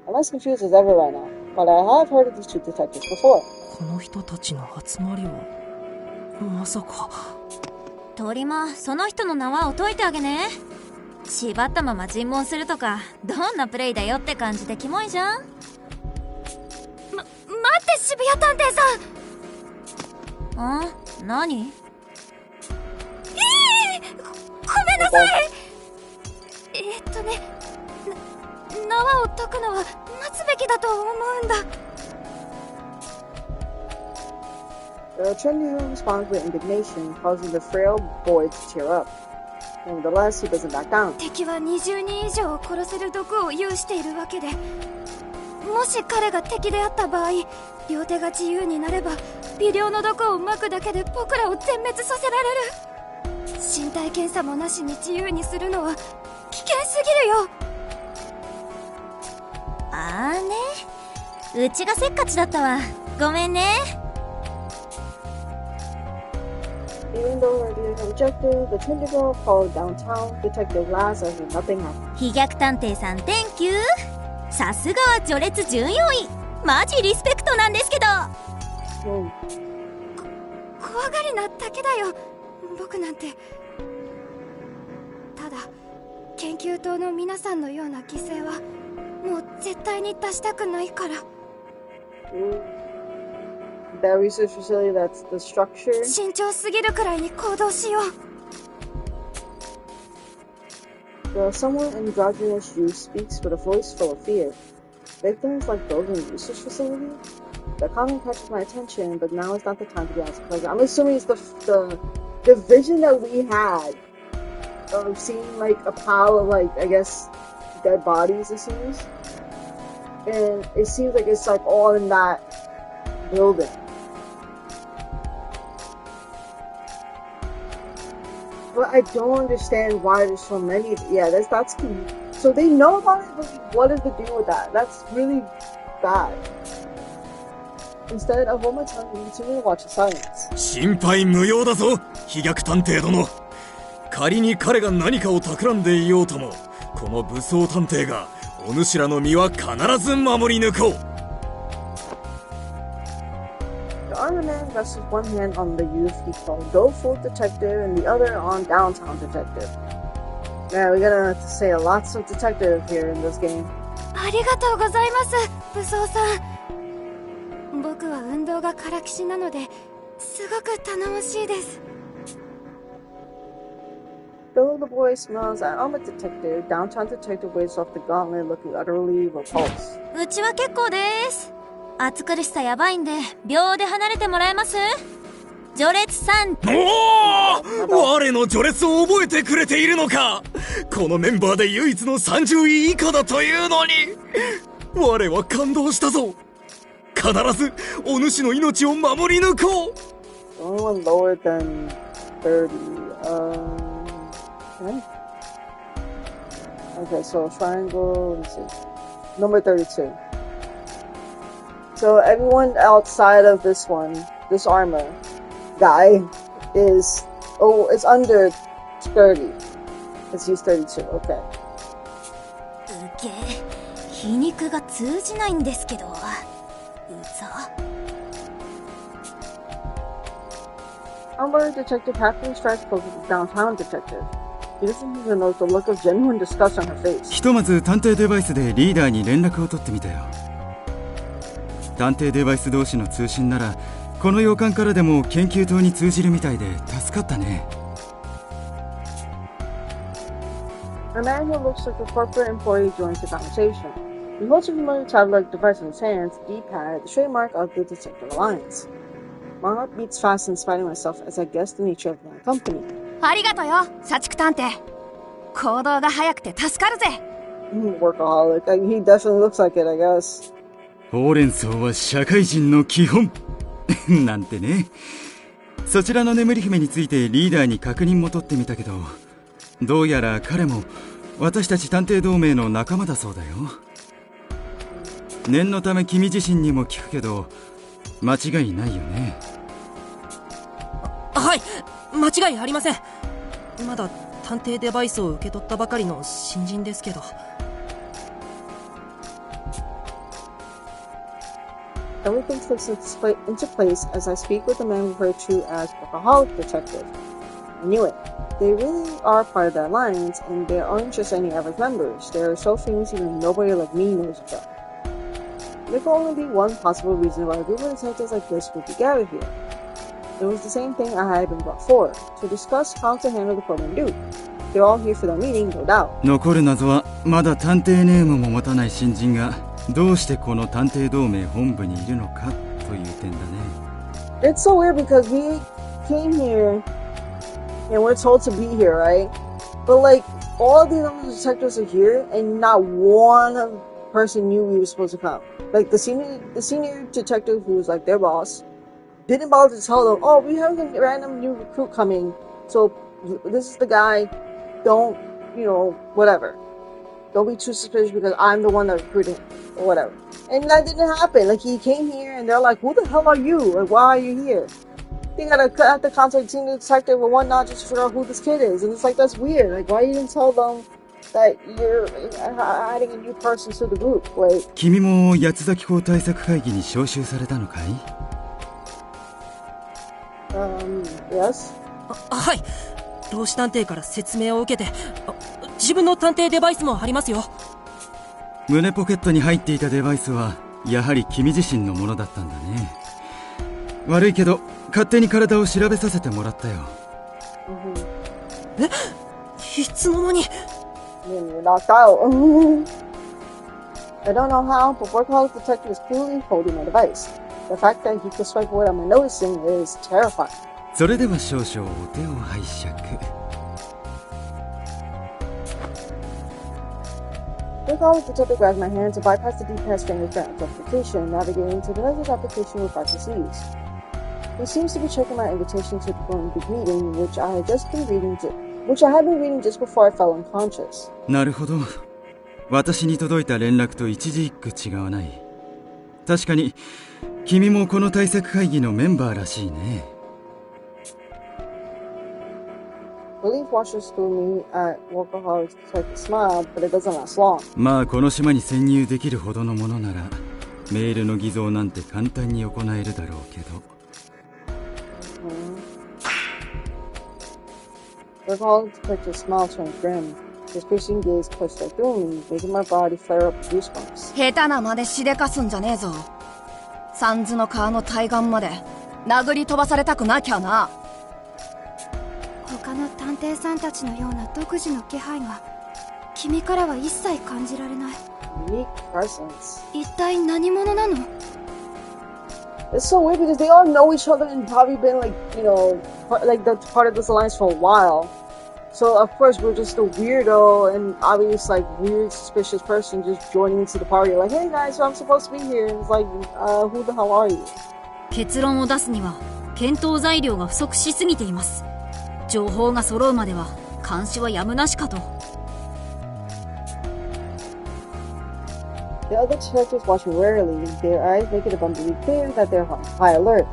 I'm as confused as ever right now, but I have heard of these two detectives before. この人たちの集まりは、まさか。鳥間、その人の縄を解いてあげね。縛ったまま尋問するとか、どんなプレイだよって感じでキモいじゃん。待って渋谷探偵さん？何？んごめんなさい縄を解くのは待つべきだと思うんだ The attorney responds with indignation, causing the frail boy to tear up. Nevertheless, he doesn't back down. 敵は20人以上殺せる毒を有しているわけでもし彼が敵であった場合両手が自由になれば微量の毒を撒くだけで僕らを全滅させられる身体検査もなしに自由にするのは危険すぎるよあーね、うちがせっかちだったわ。ごめんね。even though her ideas are rejected, the Tinder girl called downtown Detective Last as if nothing happened. 飛脚探偵さん Thank you さすがは序列14位マジリスペクトなんですけど怖がりなだけだよ僕なんてただ研究棟の皆さんのような犠牲はもう絶対に出したくないから That research facility, that's the structure. 慎重すぎるくらいに行動しよう The somewhat androgynous youth speaks with a voice full of fear. Victims like those in the research facility? The comment catches my attention, but now is not the time to be as pleasure. I'm assuming it's the vision that we had of seeing like a pile of like, I guess, dead bodies, it seems. And it seems like it's like all in that building. But I don't understand why there's so many. Yeah, that's so they know about it, but what is the deal with that? That's really bad. Instead, of one time, you continue to watch in silence. 心配無用だぞ飛脚探偵殿仮に彼が何かを企んでいようともこの武装探偵がお主らの身は必ず守り抜こう The armored man rests with one hand on the youth he called Go-Full Detective and the other on Downtown Detective. Man, we're gonna have to say lots of detective here in this game. ありがとうございます武装さん僕は運動がからきしなのですごく頼もしいです Though the boy smells an armored detective, Downtown Detective waves off the gauntlet looking utterly repulsed. うちは結構です暑苦しさやばいんで秒で離れてもらえます序列3おお我の序列を覚えてくれているのかこのメンバーで唯一の30位以下だというのに我は感動したぞ必ずお主の命を守り抜こう The only one lower than 30. Okay, so triangle, let's see. Number 32. So everyone outside of this one, this armor guy, is under 30. Because he's 32, okay. うげ皮肉が通じないんですけどうざ Armored Detective happily strikes poses with Downtown Detective. He doesn't even note the look of genuine disgust on her face. ひとまず探偵デバイスでリーダーに連絡を取ってみたよ探偵デバイス同士の通信ならこの洋館からでも研究棟に通じるみたいで助かったね A man who looks like a corporate employee joins the conversation. He holds a familiar tablet-like device in his hands, the D-pad, the trademark of the Detective Alliance. My heart beats fast in spite of myself as I guess the nature of my company. ありがとうよ社畜探偵行動が早くて助かるぜ Workaholic. He definitely looks like it, I guess. ほうれん草は社会人の基本なんてねそちらの眠り姫についてリーダーに確認も取ってみたけどどうやら彼も私たち探偵同盟の仲間だそうだよ念のため君自身にも聞くけど間違いないよねはい間違いありませんまだ探偵デバイスを受け取ったばかりの新人ですけど Everything clicks into place as I speak with the man referred to as Workaholic Detective. I knew it. They really are part of the Alliance, and they aren't just any average members. They are so famous even nobody like me knows of them. There could only be one possible reason why a group of detectives like this would be gathered here. It was the same thing I had been brought for, to discuss how to handle the program due. They're all here for the meeting, no doubt. 残る謎はまだ探偵ネームも持たない新人がどうしてこの探偵同盟本部にいるのかという点だね It's so weird because we came here and we're told to be here, right? But like all the other detectives are here and not one person knew we were supposed to come. Like the senior detective who was like their boss didn't bother to tell them, oh, we have a random new recruit coming, so this is the guy, don't, whatever. Don't be too suspicious because I'm the one that recruited him, or whatever. And that didn't happen. Like, he came here and they're like, who the hell are you? Like, why are you here? they gotta cut out the contact team detective or whatnot just to figure out who this kid is. And it's like, that's weird. Like, why you didn't tell them that you're adding a new person to the group? Like, 君も八つ崎校対策会議に招集されたのかい？ yes? はい。老子探偵から説明を受けて、自分の探偵デバイスもありますよ。胸ポケットに入っていたデバイスはやはり君自身のものだったんだね。悪いけど勝手に体を調べさせてもらったよ。え？いつの間に？ You're knocked out. I don't know how, but workaholic detective is clearly holding my device. The fact that he could swipe away what I'm noticing is terrifying. それでは少々お手を拝借。Workaholic detective grabs my hand to bypass the D-pad fingerprint identification, navigating to the message application with practice ease. He seems to be checking my invitation to the phone big meeting, which I had been reading just before I fell unconscious. なるほど。私に届いた連絡と一字一句違わない。確かに君もこの対策会議のメンバーらしいね。Relief washes through me at Workaholic's detective smile, but it doesn't last long. まあこの島に潜入できるほどのものならメールの偽造なんて簡単に行えるだろうけど。Workaholic's detective smile turned grim. His piercing gaze pushed right through me, making my body flare up with goosebumps. 下手な真似しでかすんじゃねえぞ。三途の川の対岸まで殴り飛ばされたくなきゃな。他の探偵さんたちのような独自の気配が君からは一切感じられない。 Unique presence. 一体何者なの？ It's so weird because they all know each other and probably been like, like the part of this alliance for a while. So of course we're just a weirdo and obvious like weird suspicious person just joining into the party like, hey guys, so I'm supposed to be here. And it's like, who the hell are you? 結論を出すには検討材料が不足しすぎています。情報が揃うまでは監視はやむなしかと。 The other detectives watch me warily, their eyes make it abundantly clear that they're on high alert.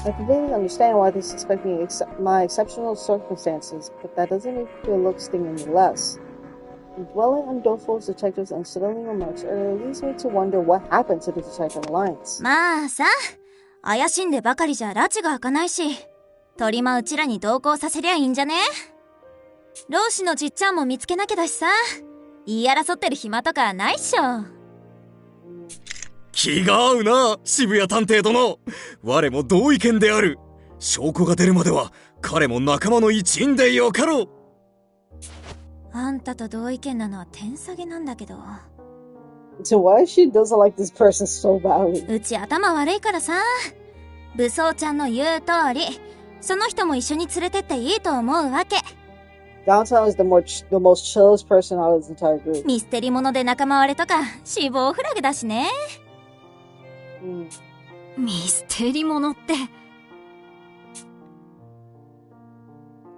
I completely understand why they suspect me my exceptional circumstances, but that doesn't make the look sting any less. Dwelling on Dofo's detective's unsettling remarks earlier leads me to wonder what happened to the Detective Alliance. まあさ、怪しんでばかりじゃ拉致が開かないし、鳥間うちらに同行させりゃいいんじゃね？老子のじっちゃんも見つけなきゃだしさ、言い争ってる暇とかないっしょ。気が合うな、渋谷探偵殿。我も同意見である。証拠が出るまでは彼も仲間の一員でよかろう。あんたと同意見なのは天下げなんだけど。So why she doesn't like this person so badly? うち頭悪いからさ。武装ちゃんの言う通り、その人も一緒に連れてっていいと思うわけ。Downtown is the most chillest person out of the entire group. ミステリモノで仲間割れとか死亡フラグだしね。ミステリモノって。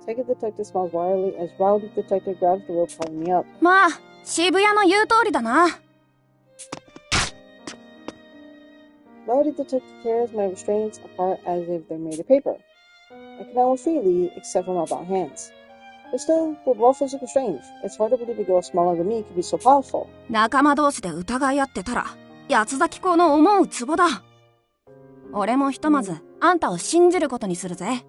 Second detective smiles wildly as Rowdy detective grabs the rope tying me up. まあ、渋谷の言う通りだな。Rowdy detective tears my restraints apart as if they're made of paper. I can now move freely, except for my bound hands. But still, with raw physical strength, it's hard to believe a girl smaller than me could be so powerful. 仲間同士で疑い合ってたら、八つ崎公の思うツボだ。俺もひとまず、あんたを信じることにするぜ。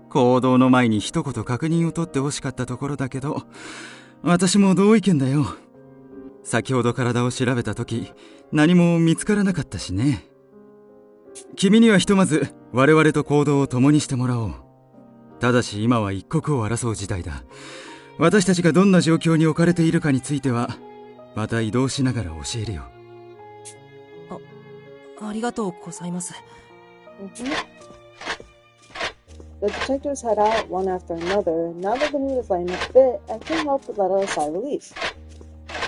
行動の前に一言確認を取ってほしかったところだけど、私も同意見だよ。先ほど体を調べた時、何も見つからなかったしね。君にはひとまず我々と行動を共にしてもらおう。ただし今は一刻を争う時代だ。私たちがどんな状況に置かれているかについてはまた移動しながら教えるよ。ありがとうございます。The detectives head out one after another. Now that the mood is lighting up a bit, I can't help but let out a sigh of relief.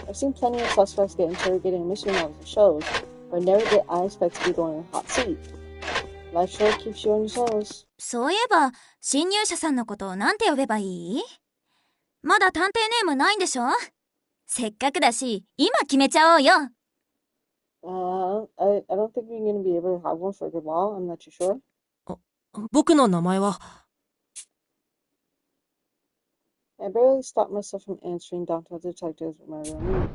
I've seen plenty of suspects get interrogated in mystery novels and shows, but never did I expect to be going in a hot seat. Life sure keeps you on your toes. そういえば、侵入者さんのことをなんて呼べばいい？まだ探偵ネームないんでしょ？せっかくだし、今決めちゃおうよ。I don't think we're gonna be able to have one for a good while. I'm not too sure. 僕の名前は I barely stopped myself from answering downtown detectives with my real name.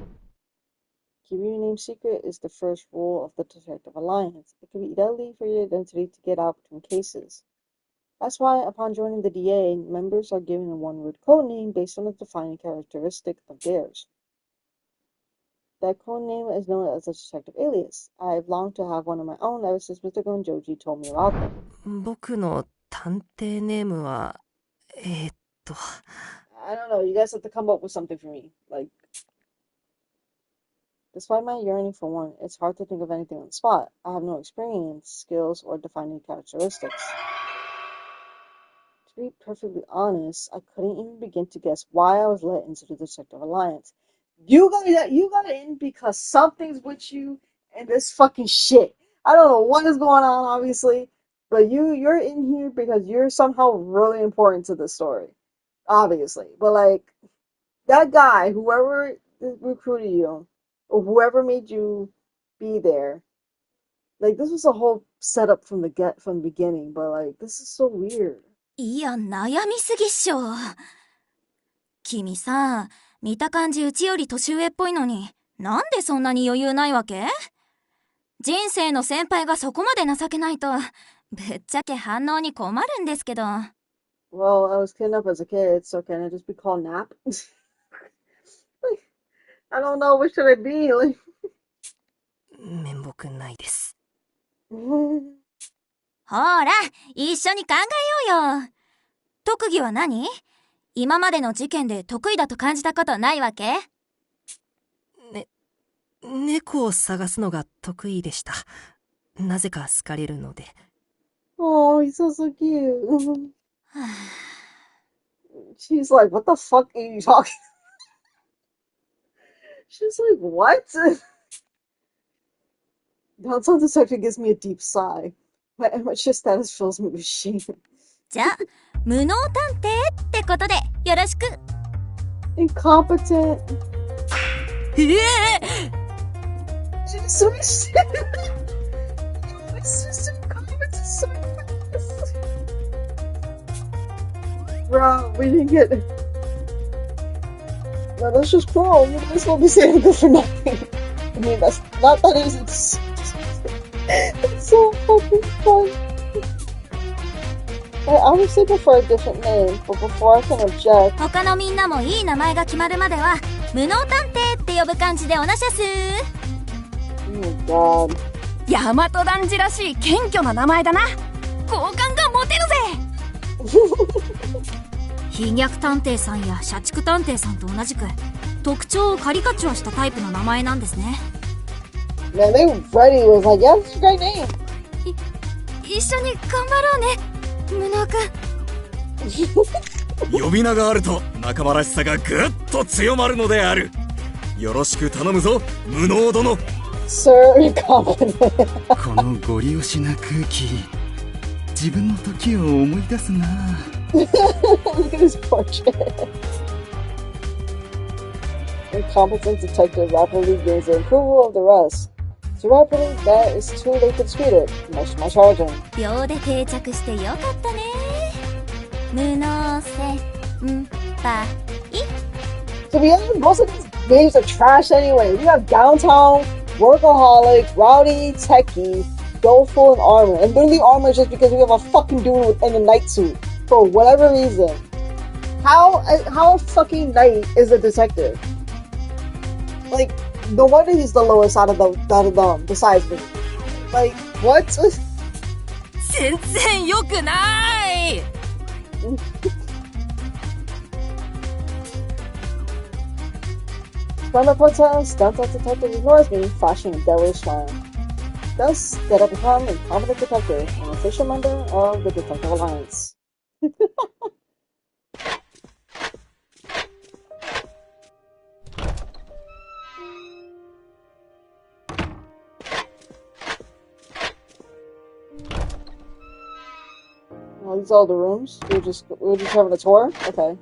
Keeping your name secret is the first rule of the Detective Alliance. It can be deadly for your identity to get out between cases. That's why, upon joining the DA, members are given a one-word code name based on a defining characteristic of theirs. That code name is known as a detective alias. I've longed to have one of my own ever since Mr. Gonjoji told me about them. 僕の探偵ネームはI don't know, you guys have to come up with something for me. Like, despite my yearning for one, it's hard to think of anything on the spot. I have no experience, skills, or defining characteristics. To be perfectly honest, I couldn't even begin to guess why I was let into the Detective Alliance. You got in because something's with you and this fucking shit. I don't know what is going on, obviously, but you're in here because you're somehow really important to the story, obviously. But like that guy, whoever recruited you, or whoever made you be there, like this was a whole setup from the beginning. But like this is so weird. いや、悩みすぎっしょ。君さ、見た感じうちより年上っぽいのに、なんでそんなに余裕ないわけ？人生の先輩がそこまで情けないと、ぶっちゃけ反応に困るんですけど。Well, I was kidnapped as a kid, so can I just be called Nap? Like, I don't know, what should I be? Like, 面目ないです。ほら、一緒に考えようよ。特技は何？今までの事件で得意だと感じたことないわけ？猫を探すのが得意でした。なぜか好かれるので。oh, he's so cute. She's like, what the fuck are you talking? She's like, what? Downtown Detective gives me a deep sigh. My amateur status fills me with shame. じゃあ、無能探偵ってことでよろしく。Incompetent. Jesus, Bro, we didn't get. No, that's just cruel. You might as well be saying good for nothing. I mean, that's not that easy. It's so fucking fun. I obviously prefer a different name, but before I can object. 他のみんなもいい名前が決まるまでは、無能探偵って呼ぶ感じでおなしゃす。Oh my god. 大和男児らしい謙虚な名前だな。好感が持てるぜ。飛脚探偵さんや社畜探偵さんと同じく特徴をカリカチュアしたタイプの名前なんですね。Man, Freddy was like, yeah, that's a great name. 一緒に頑張ろうね、無能くん。呼び名があると仲間らしさがぐっと強まるのである。よろしく頼むぞ、無能殿。Sir, incompetent. このゴリ押しな空気、自分の時を思い出すな。Look at his portrait. Incompetent detective rapidly gains the approval of the rest. Too rapidly, that is too late to dispute it. Much more charging. 秒で定着してよかったね。無能先輩。To be honest, most of these names are trash anyway. We have downtown, workaholic, rowdy, techie, doleful, and armor. And literally armor is just because we have a fucking dude in a night suit. For whatever reason. How a fucking knight is a detective? Like, no wonder he's the lowest out of them, besides me. Like, what? 全然良くない。From the protest, downtown detective ignores me, flashing a devilish smile. Thus, that I become a competent detective, an official member of the Detective Alliance. Well, these are all the rooms. We're just having a tour? Okay.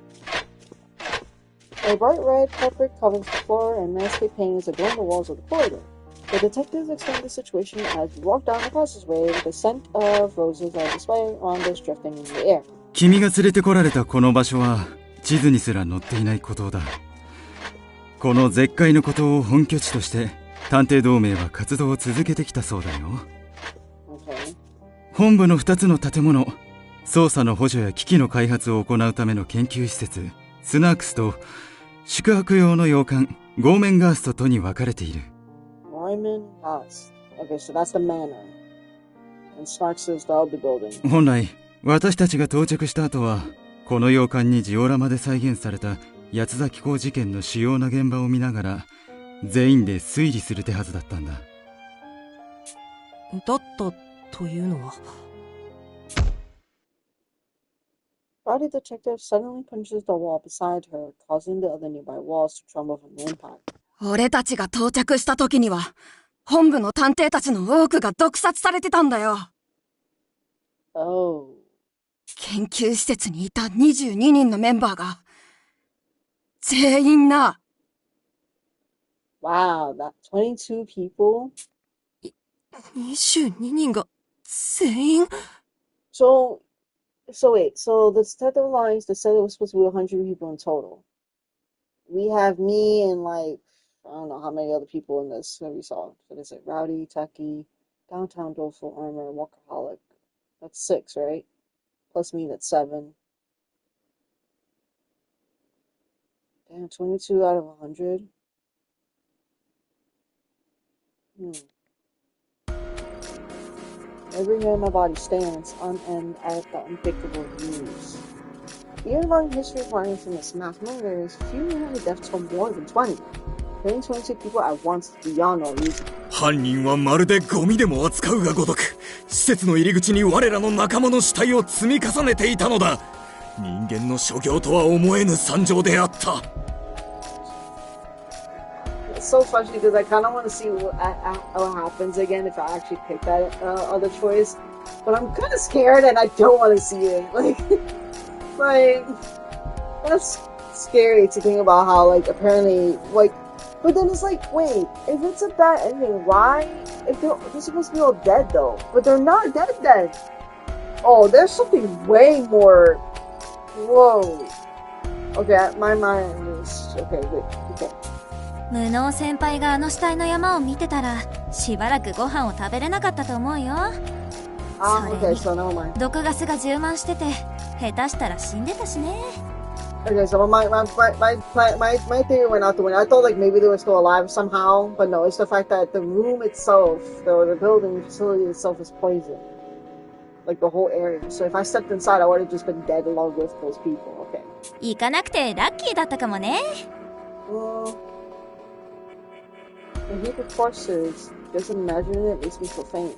A bright red carpet covers the floor and landscape paintings adorn the walls of the corridor. The detectives explained the situation as we walked down the passageway with the scent of roses on display around us drifting in the air. 君が連れてこられたこの場所は地図にすら載っていない孤島だ。この絶海の孤島を本拠地として探偵同盟は活動を続けてきたそうだよ。Okay. 本部の2つの建物、捜査の補助や機器の開発を行うための研究施設スナークスと宿泊用の洋館ゴーメンガーストとに分かれている。Royman House. Okay, so that's the manor. And Snarks is the other building. 本来私たちが到着した後はこの洋館にジオラマで再現された八崎港事件の主要な現場を見ながら全員で推理する手はずだったんだ。だったというのは。Body detective suddenly punches the wall beside her, causing the other nearby walls to tremble from the impact. 俺たちが到着した時には、本部の探偵たちの多くが毒殺されてたんだよ。Oh. 研究施設にいた22人のメンバーが、全員な。Wow, that 22 people? 22人が全員 So wait, so the detective lines, they said it was supposed to be 100 people in total. We have me and like, I don't know how many other people in this that we saw. What is it? Rowdy, Techie, Downtown Doleful Armor, Walkaholic. That's 6, right? Plus me, that's 7. Damn, 22 out of 100. Every hair in my body stands on end at the unthinkable news. Even among history partners in this mass murders, few reported deaths told more than 20. Killing 22 people at once is beyond all reason. 犯人はまるでゴミでも扱うがごとく、施設の入り口に我らの仲間の死体を積み重ねていたのだ。人間の所業とは思えぬ惨状であった。It's so funny because I kind of want to see what happens again if I actually pick that other choice. But I'm kind of scared and I don't want to see it. Like, that's scary to think about how, like, apparently, like, but then it's like, wait, if it's a bad ending, why? If they're supposed to be all dead though, but they're not dead. Oh, there's something way more. Whoa. Okay, my mind is okay. Wait, okay. 無能先輩があの死体の山を見てたらしばらくご飯を食べれなかったと思うよ。それに毒ガスが充満してて下手したら死んでたしね。Okay, so my theory went out the window. I thought like maybe they were still alive somehow, but no, it's the fact that the room itself, the building facility itself is poisoned. Like the whole area. So if I stepped inside, I would have just been dead along with those people. Okay. 行かなくてラッキーだったかもね。The heap of corpses, just imagining it makes me feel faint.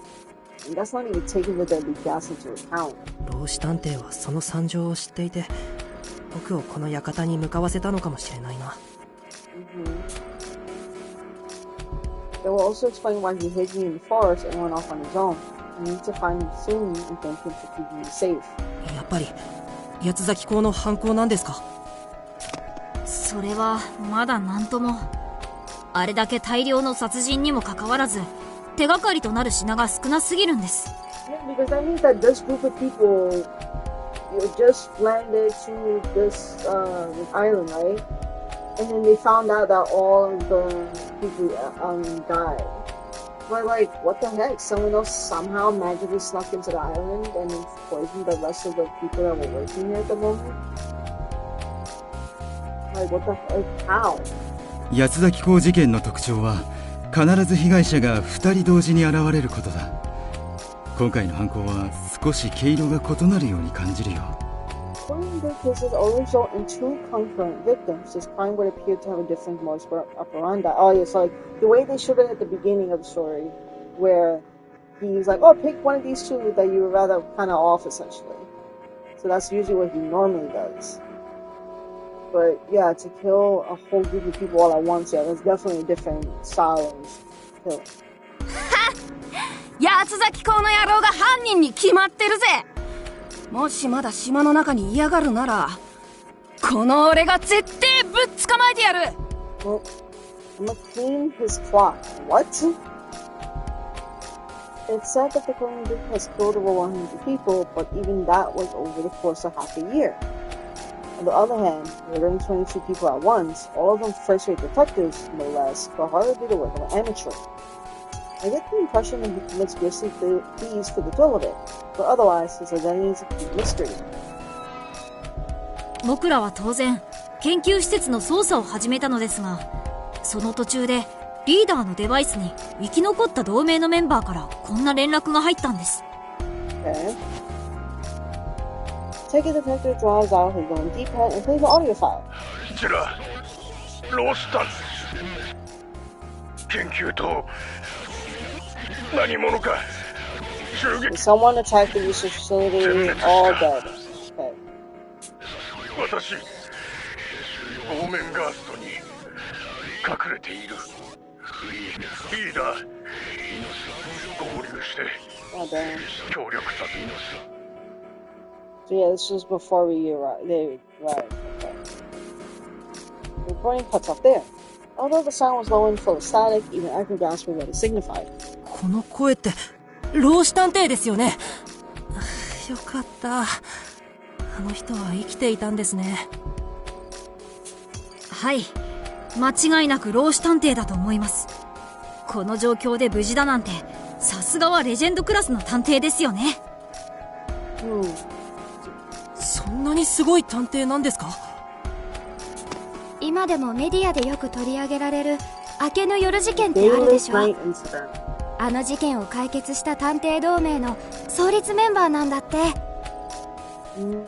And that's not even taking the deadly gas into account. 老子探偵はその惨状を知っていて、僕をこの館に向かわせたのかもしれないな。They will also explain why he hid me in the forest and went off on his own. I need to find him soon and thank him for keeping me safe. やっぱり八崎港の犯行なんですか？それはまだなんとも。あれだけ大量の殺人にもかかわらず手がかりとなる品が少なすぎるんです。Yeah, because that means that this group of people just landed to this island, right? And then they found out that all of the people died. But like, what the heck? Someone else somehow magically snuck into the island and then poisoned the rest of the people that were working here at the moment? Like, what the heck? How? 八崎港事件の特徴は必ず被害者が2人同時に現れることだ。今回の犯行は少し毛色が異なるように感じるよ。According to cases always result in 2 concurrent victims. This crime would appear to have a different modus operandi. Oh yeah, so like the way they showed it at the beginning of the story, where he's like, "Oh, pick one of these 2 that you would rather kind of off," essentially. So that's usually what he normally does. But yeah, to kill a whole group of people all at once, yeah, that's definitely a different style of killing. 八崎港の野郎が犯人に決まってるぜ。もしまだ島の中に嫌がるなら、この俺が絶対ぶっ捕まえてやる。Well, I'm gonna clean his clock. What? It's said that the criminal group has killed over 100 people, but even that was over the course of half a year. On the other hand, murdering 22 people at once, all of them first-rate detectives, no less, could hardly be the work of an amateur. I get the impression that he commits grisly thieves for the thrill of it, but otherwise, his identity is a complete mystery. 僕らは当然研究施設の捜査を始めたのですが、その途中でリーダーのデバイスに生き残った同盟のメンバーからこんな連絡が入ったんです。Okay. Take a detective draws out his own D-pad and plays the audio file. こちら、ロースタンです。研究と何者か襲撃。 Someone attacked the research facility, all dead. Okay. 私、オーメンガーストに隠れている。リーダー、合流して Oh, damn. 協力させます。 So yeah, this was before we arrived. They arrived. Okay. The recording cuts off there. Although the sound was low and full of static, even accurate grasp of what it signified. この声って老子探偵ですよね。よかった。あの人は生きていたんですね。はい、間違いなく老子探偵だと思います。この状況で無事だなんて、さすがはレジェンドクラスの探偵ですよね。そんなにすごい探偵なんですか？今でもメディアでよく取り上げられる明けの夜事件ってあるでしょ。あの事件を解決した探偵同盟の創立メンバーなんだって。明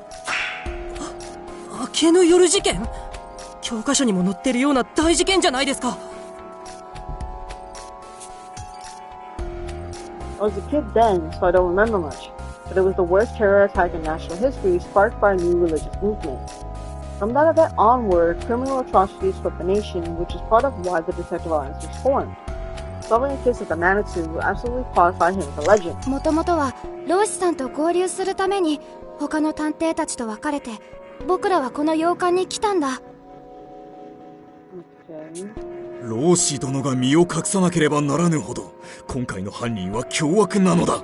けの夜事件？教科書にも載ってるような大事件じゃないですか。I was a kid then, so I don't remember much. But it was the worst terror attack in national history, sparked by a new religious movement. From that event onward, criminal atrocities swept the nation, which is part of why the Detective Alliance was formed. Solving a case of the magnitude would absolutely qualify him as a legend. もともとはローシさんと合流するために他の探偵たちと別れて、僕らはこの洋館に来たんだ。ローシ殿が身を隠さなければならぬほど今回の犯人は凶悪なのだ。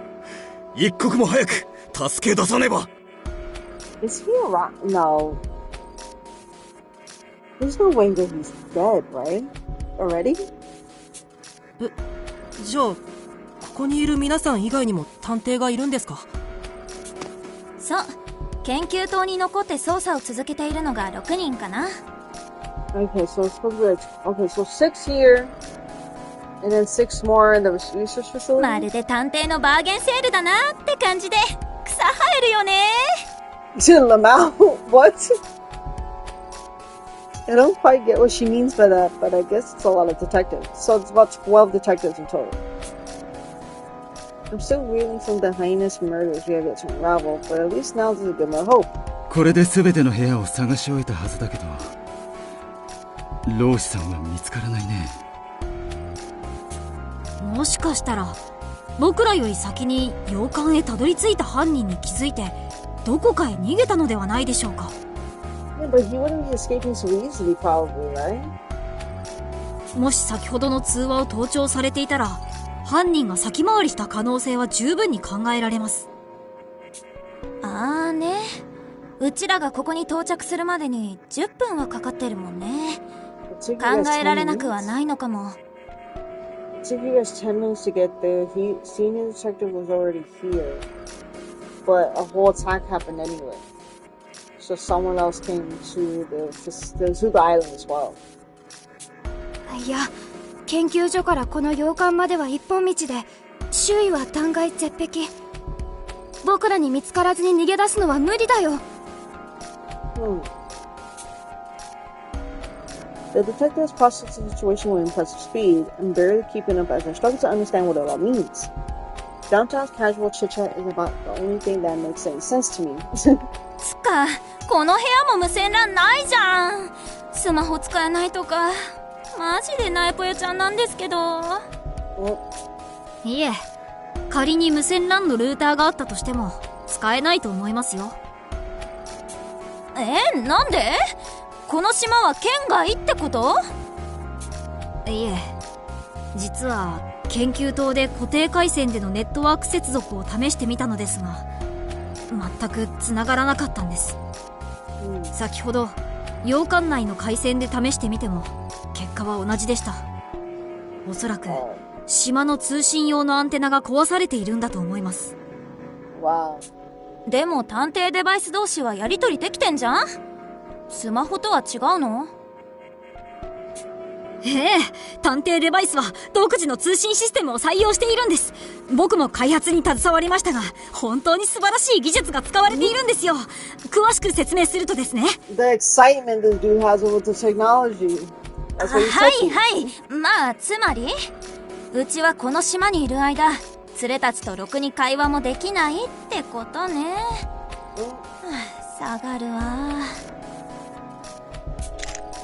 一刻も早く助け出さねば。 Is he around? No. There's no way that he's dead, right? Already? じゃあここにいる皆さん以外にも探偵がいるんですか？そう、研究棟に残って捜査を続けているのが6人かな。 Okay, so it's supposed to be like, okay, so 6 here, and then 6 more in the research facility? まるで探偵のバーゲンセールだなって感じで草生えるよね。Lamau? What? I don't quite get what she means by that, but I guess it's a lot of detectives. So it's about 12 detectives in total. I'm still reeling from the heinous murders we have yet to unravel, but at least now there's a glimmer of hope. これで全ての部屋を探し終えたはずだけど、老子さんは見つからないね。もしかしたら僕らより先に洋館へたどり着いた犯人に気づいてどこかへ逃げたのではないでしょうか。 Yeah, but he wouldn't be escaping so easily, probably, right? もし先ほどの通話を盗聴されていたら犯人が先回りした可能性は十分に考えられます。あーね、うちらがここに到着するまでに10分はかかってるもんね。考えられなくはないのかも。 It took you guys 10 minutes to get there. Senior detective was already here, but a whole attack happened anyway. So someone else came to the island as well. いや、研究所からこの洋館までは一本道で、周囲は断崖絶壁。僕らに見つからずに逃げ出すのは無理だよ。The detectives processed the situation with impressive speed and barely keeping up as they struggle to understand what it all means. Downtown's casual chit-chat is about the only thing that makes any sense to me. つか、この部屋も無線 LAN ないじゃん。スマホ使えないとか、マジでナイポヤちゃんなんですけど。いえ、仮に無線 LAN のルーターがあったとしても使えないと思いますよ。なんで？この島は県外ってこと？いえ、実は研究棟で固定回線でのネットワーク接続を試してみたのですが、全く繋がらなかったんです。先ほど洋館内の回線で試してみても結果は同じでした。おそらく島の通信用のアンテナが壊されているんだと思います。Wow. でも探偵デバイス同士はやり取りできてんじゃん。スマホとは違うの？ええ、探偵デバイスは独自の通信システムを採用しているんです。僕も開発に携わりましたが、本当に素晴らしい技術が使われているんですよ。詳しく説明するとですね。The excitement this dude has with the technology. That's what he's はい touching. はい。まあ、つまりうちはこの島にいる間、連れたちとろくに会話もできないってことね。下がるわ。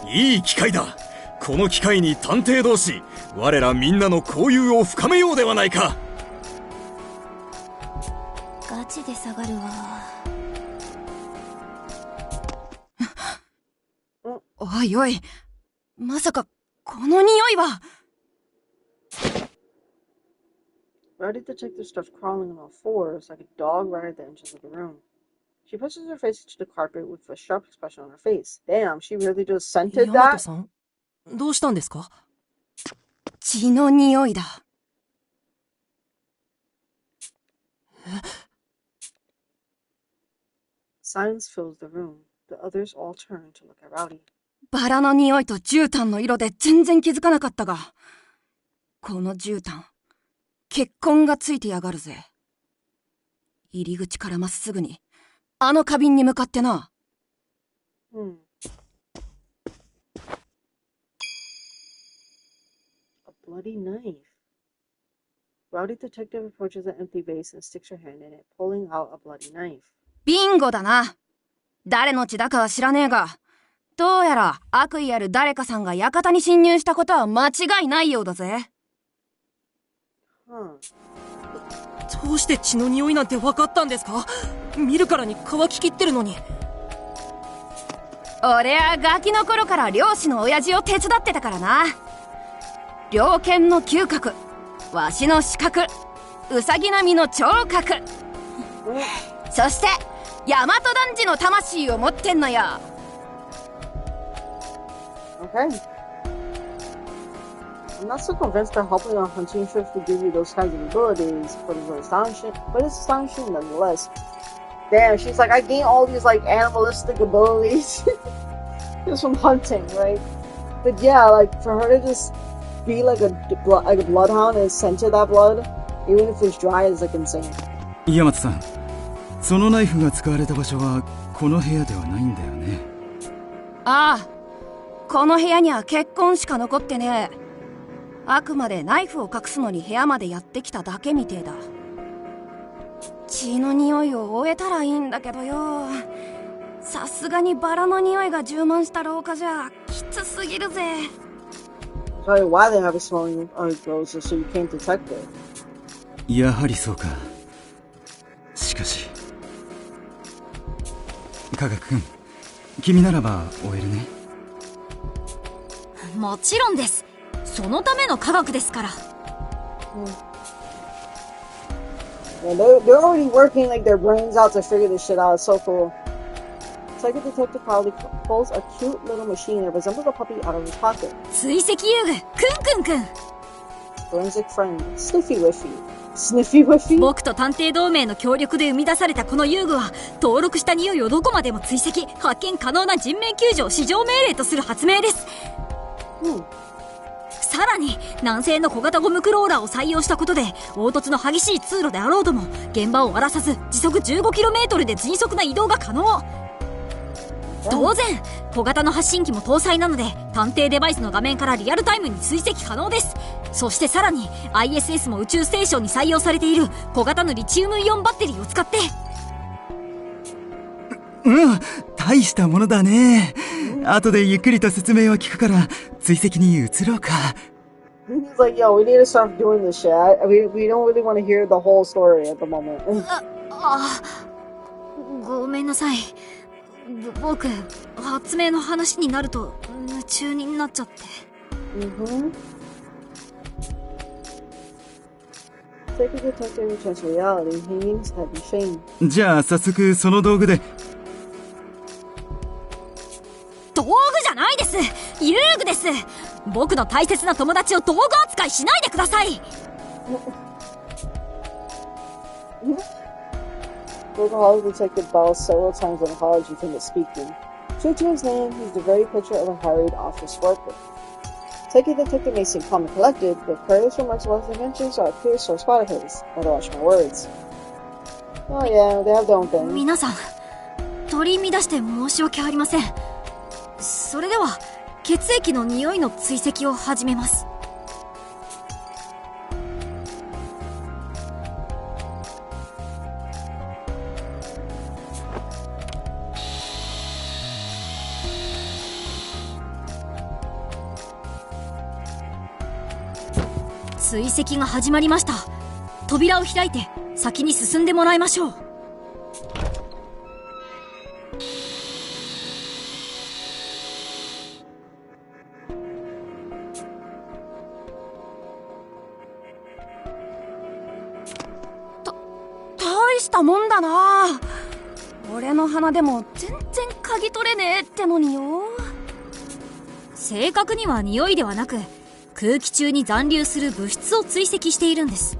いい機会だ。この機会に探偵同士、我らみんなの交友を深めようではないか。ガチで下がるわ。おいおい、まさかこの匂いは。Rowdy detective starts crawling on all fours like a dog right at the entrance of the room. She pushes her face to the carpet with a sharp expression on her face. Damn, she really just scented ヤマト that? さん、どうしたんですか？血の匂いだ。Silence fills the room. The others all turn to look at Rowdy. バラの匂いと絨毯の色で全然気づかなかったが、この絨毯、血痕がついてやがるぜ。入り口からまっすぐに、あの花瓶に向かってな。A bloody knife. Rowdy detective approaches an empty vase and sticks her hand in it, pulling out a bloody knife. ビンゴだな。誰の血だかは知らねえが、どうやら悪意ある誰かさんが館に侵入したことは間違いないようだぜ。どうして血の匂いなんて分かったんですか？見るからに乾ききってるのに。俺はガキの頃から漁師の親父を手伝ってたからな。猟犬の嗅覚、わしの視覚、ウサギ並みの聴覚、そして大和男児の魂を持ってんのよ。Okay. I'm not so convinced that helping on hunting trips would give you those kinds of abilities, but it's astonishing nonetheless. Damn, she's like, I gain all these like animalistic abilities just from hunting, right? But yeah, like for her to just be like a bloodhound and scent that blood, even if it's dry, is like insane. ヤマトさん、そのナイフが使われた場所はこの部屋ではないんだよね。ああ、この部屋には血痕しか残ってねえ。あくまでナイフを隠すのに部屋までやってきただけみてえだ。血の匂いを終えたらいいんだけどよ。さすがにバラの匂いが充満した廊下じゃきつすぎるぜ。Sorry, why they have a smelling gross so you can't detect it? やはりそうか。しかし科学君、君ならば終えるね。もちろんです。そのための科学ですから。Yeah, they're already working like their brains out to figure this shit out. It's so cool. Psychic detective proudly pulls a cute little machine that resembles a puppy out of his pocket. 追跡遊具、くんくんくん。Forensic friend, Sniffy Whiffy. Sniffy Whiffy? 僕と探偵同盟の協力で生み出されたこの遊具は、登録した匂いをどこまでも追跡、発見可能な人命救助を至上命令とする発明です。さらに南西の小型ゴムクローラーを採用したことで、凹凸の激しい通路であろうとも現場を荒らさず時速 15km で迅速な移動が可能。当然小型の発信機も搭載なので、探偵デバイスの画面からリアルタイムに追跡可能です。そしてさらに ISS も宇宙ステーションに採用されている小型のリチウムイオンバッテリーを使って。大したものだね。後でゆっくりと説明を聞くから追跡に移ろうか。He's like, yo, we need to start doing this shit. We don't really want to hear the whole story at the moment. ごめんなさい。僕、発明の話になると夢中になっちゃって。Take a detective returns to reality. He means heavy shame. じゃあ早速その道具で。道具じゃないです。遊具です。僕の大切な友達を道具扱いしないでください。Workaholic detective bows several times on college until it's speaking. True to his name, he's the very picture of a harried office worker. Taking the detective may seem calm and collected, but Curtis' remarks about his adventures are a clear sore spot of his. Gotta watch my words. Oh yeah, they have their own thing. 皆さん、取り乱して申し訳ありません。それでは、血液の匂いの追跡を始めます。追跡が始まりました。扉を開いて先に進んでもらいましょう。大したもんだな。俺の鼻でも全然嗅ぎ取れねえってのによ。正確には匂いではなく、空気中に残留する物質を追跡しているんです。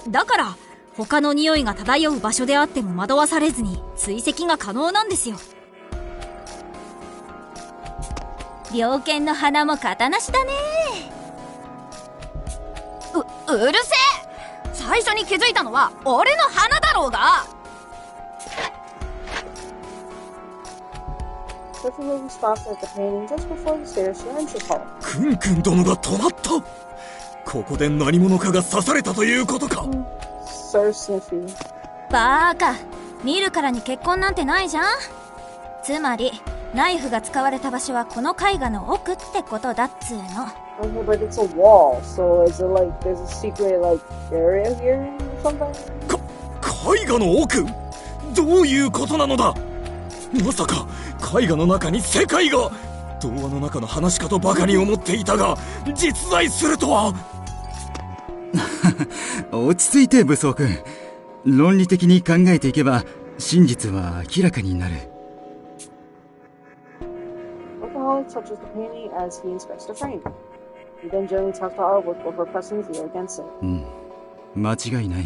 だから他の匂いが漂う場所であっても惑わされずに追跡が可能なんですよ。猟犬の鼻も型なしだね。うるせえ。最初に気づいたのは俺の鼻だろうが。Definitely stops at the painting just before the stairs to entry hall. クンクン殿が止まった。ここで何者かが刺されたということか。Sir Sniffy. バーカ、見るからに血痕なんてないじゃん。つまりナイフが使われた場所はこの絵画の奥ってことだっつーの。Okay, but it's a wall, so is it like there's a secret like area here or something? 絵画の奥？どういうことなのだ。まさか絵画の中に世界が。童話の中の話かとばかり思っていたが、実在するとは。落ち着いて武装君。論理的に考えていけば真実は明らかになる。Workaholic touches the painting as he inspects the frame. He then gently taps the artwork before pressing his ear against it. 間違いない。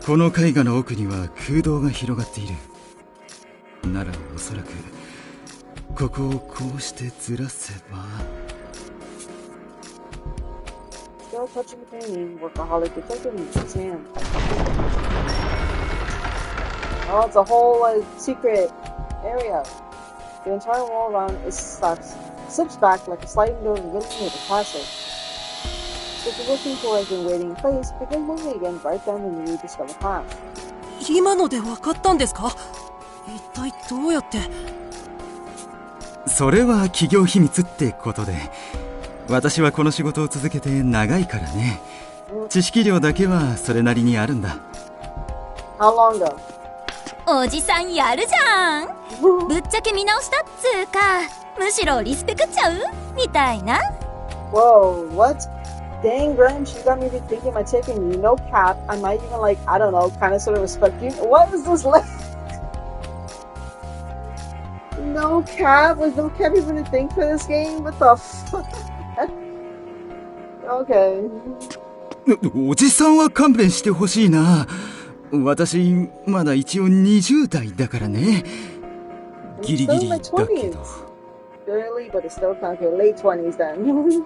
この絵画の奥には空洞が広がっている。ならおそらくここをこうしてずらせば。 Still touching the painting, Workaholic detective moves his hand. Oh, it's a whole like secret area. The entire wall around it slips back like a sliding door riddled with a plastic. So the looking for has been waiting in place, begin moving again right down the newly discovered path. 今ので分かったんですか？一体どうやって？それは企業秘密ってことで、私はこの仕事を続けて長いからね。知識量だけはそれなりにあるんだ。 How long ago? おじさんやるじゃん。ぶっちゃけ見直したっつうか、むしろリスペクっちゃうみたいな。 Whoa, what? Dang, Grinch, you got me rethinking my taking you. No cap. I might even like, I don't know, kind of sort of respect you. What is this like? No cap? Was no cap even a thing for this game? What the fuck? Okay. おじさんは勘弁してほしいな。私まだ一応20代だからね。ギリギリだけど。Barely, but it's still kind of late 20s then.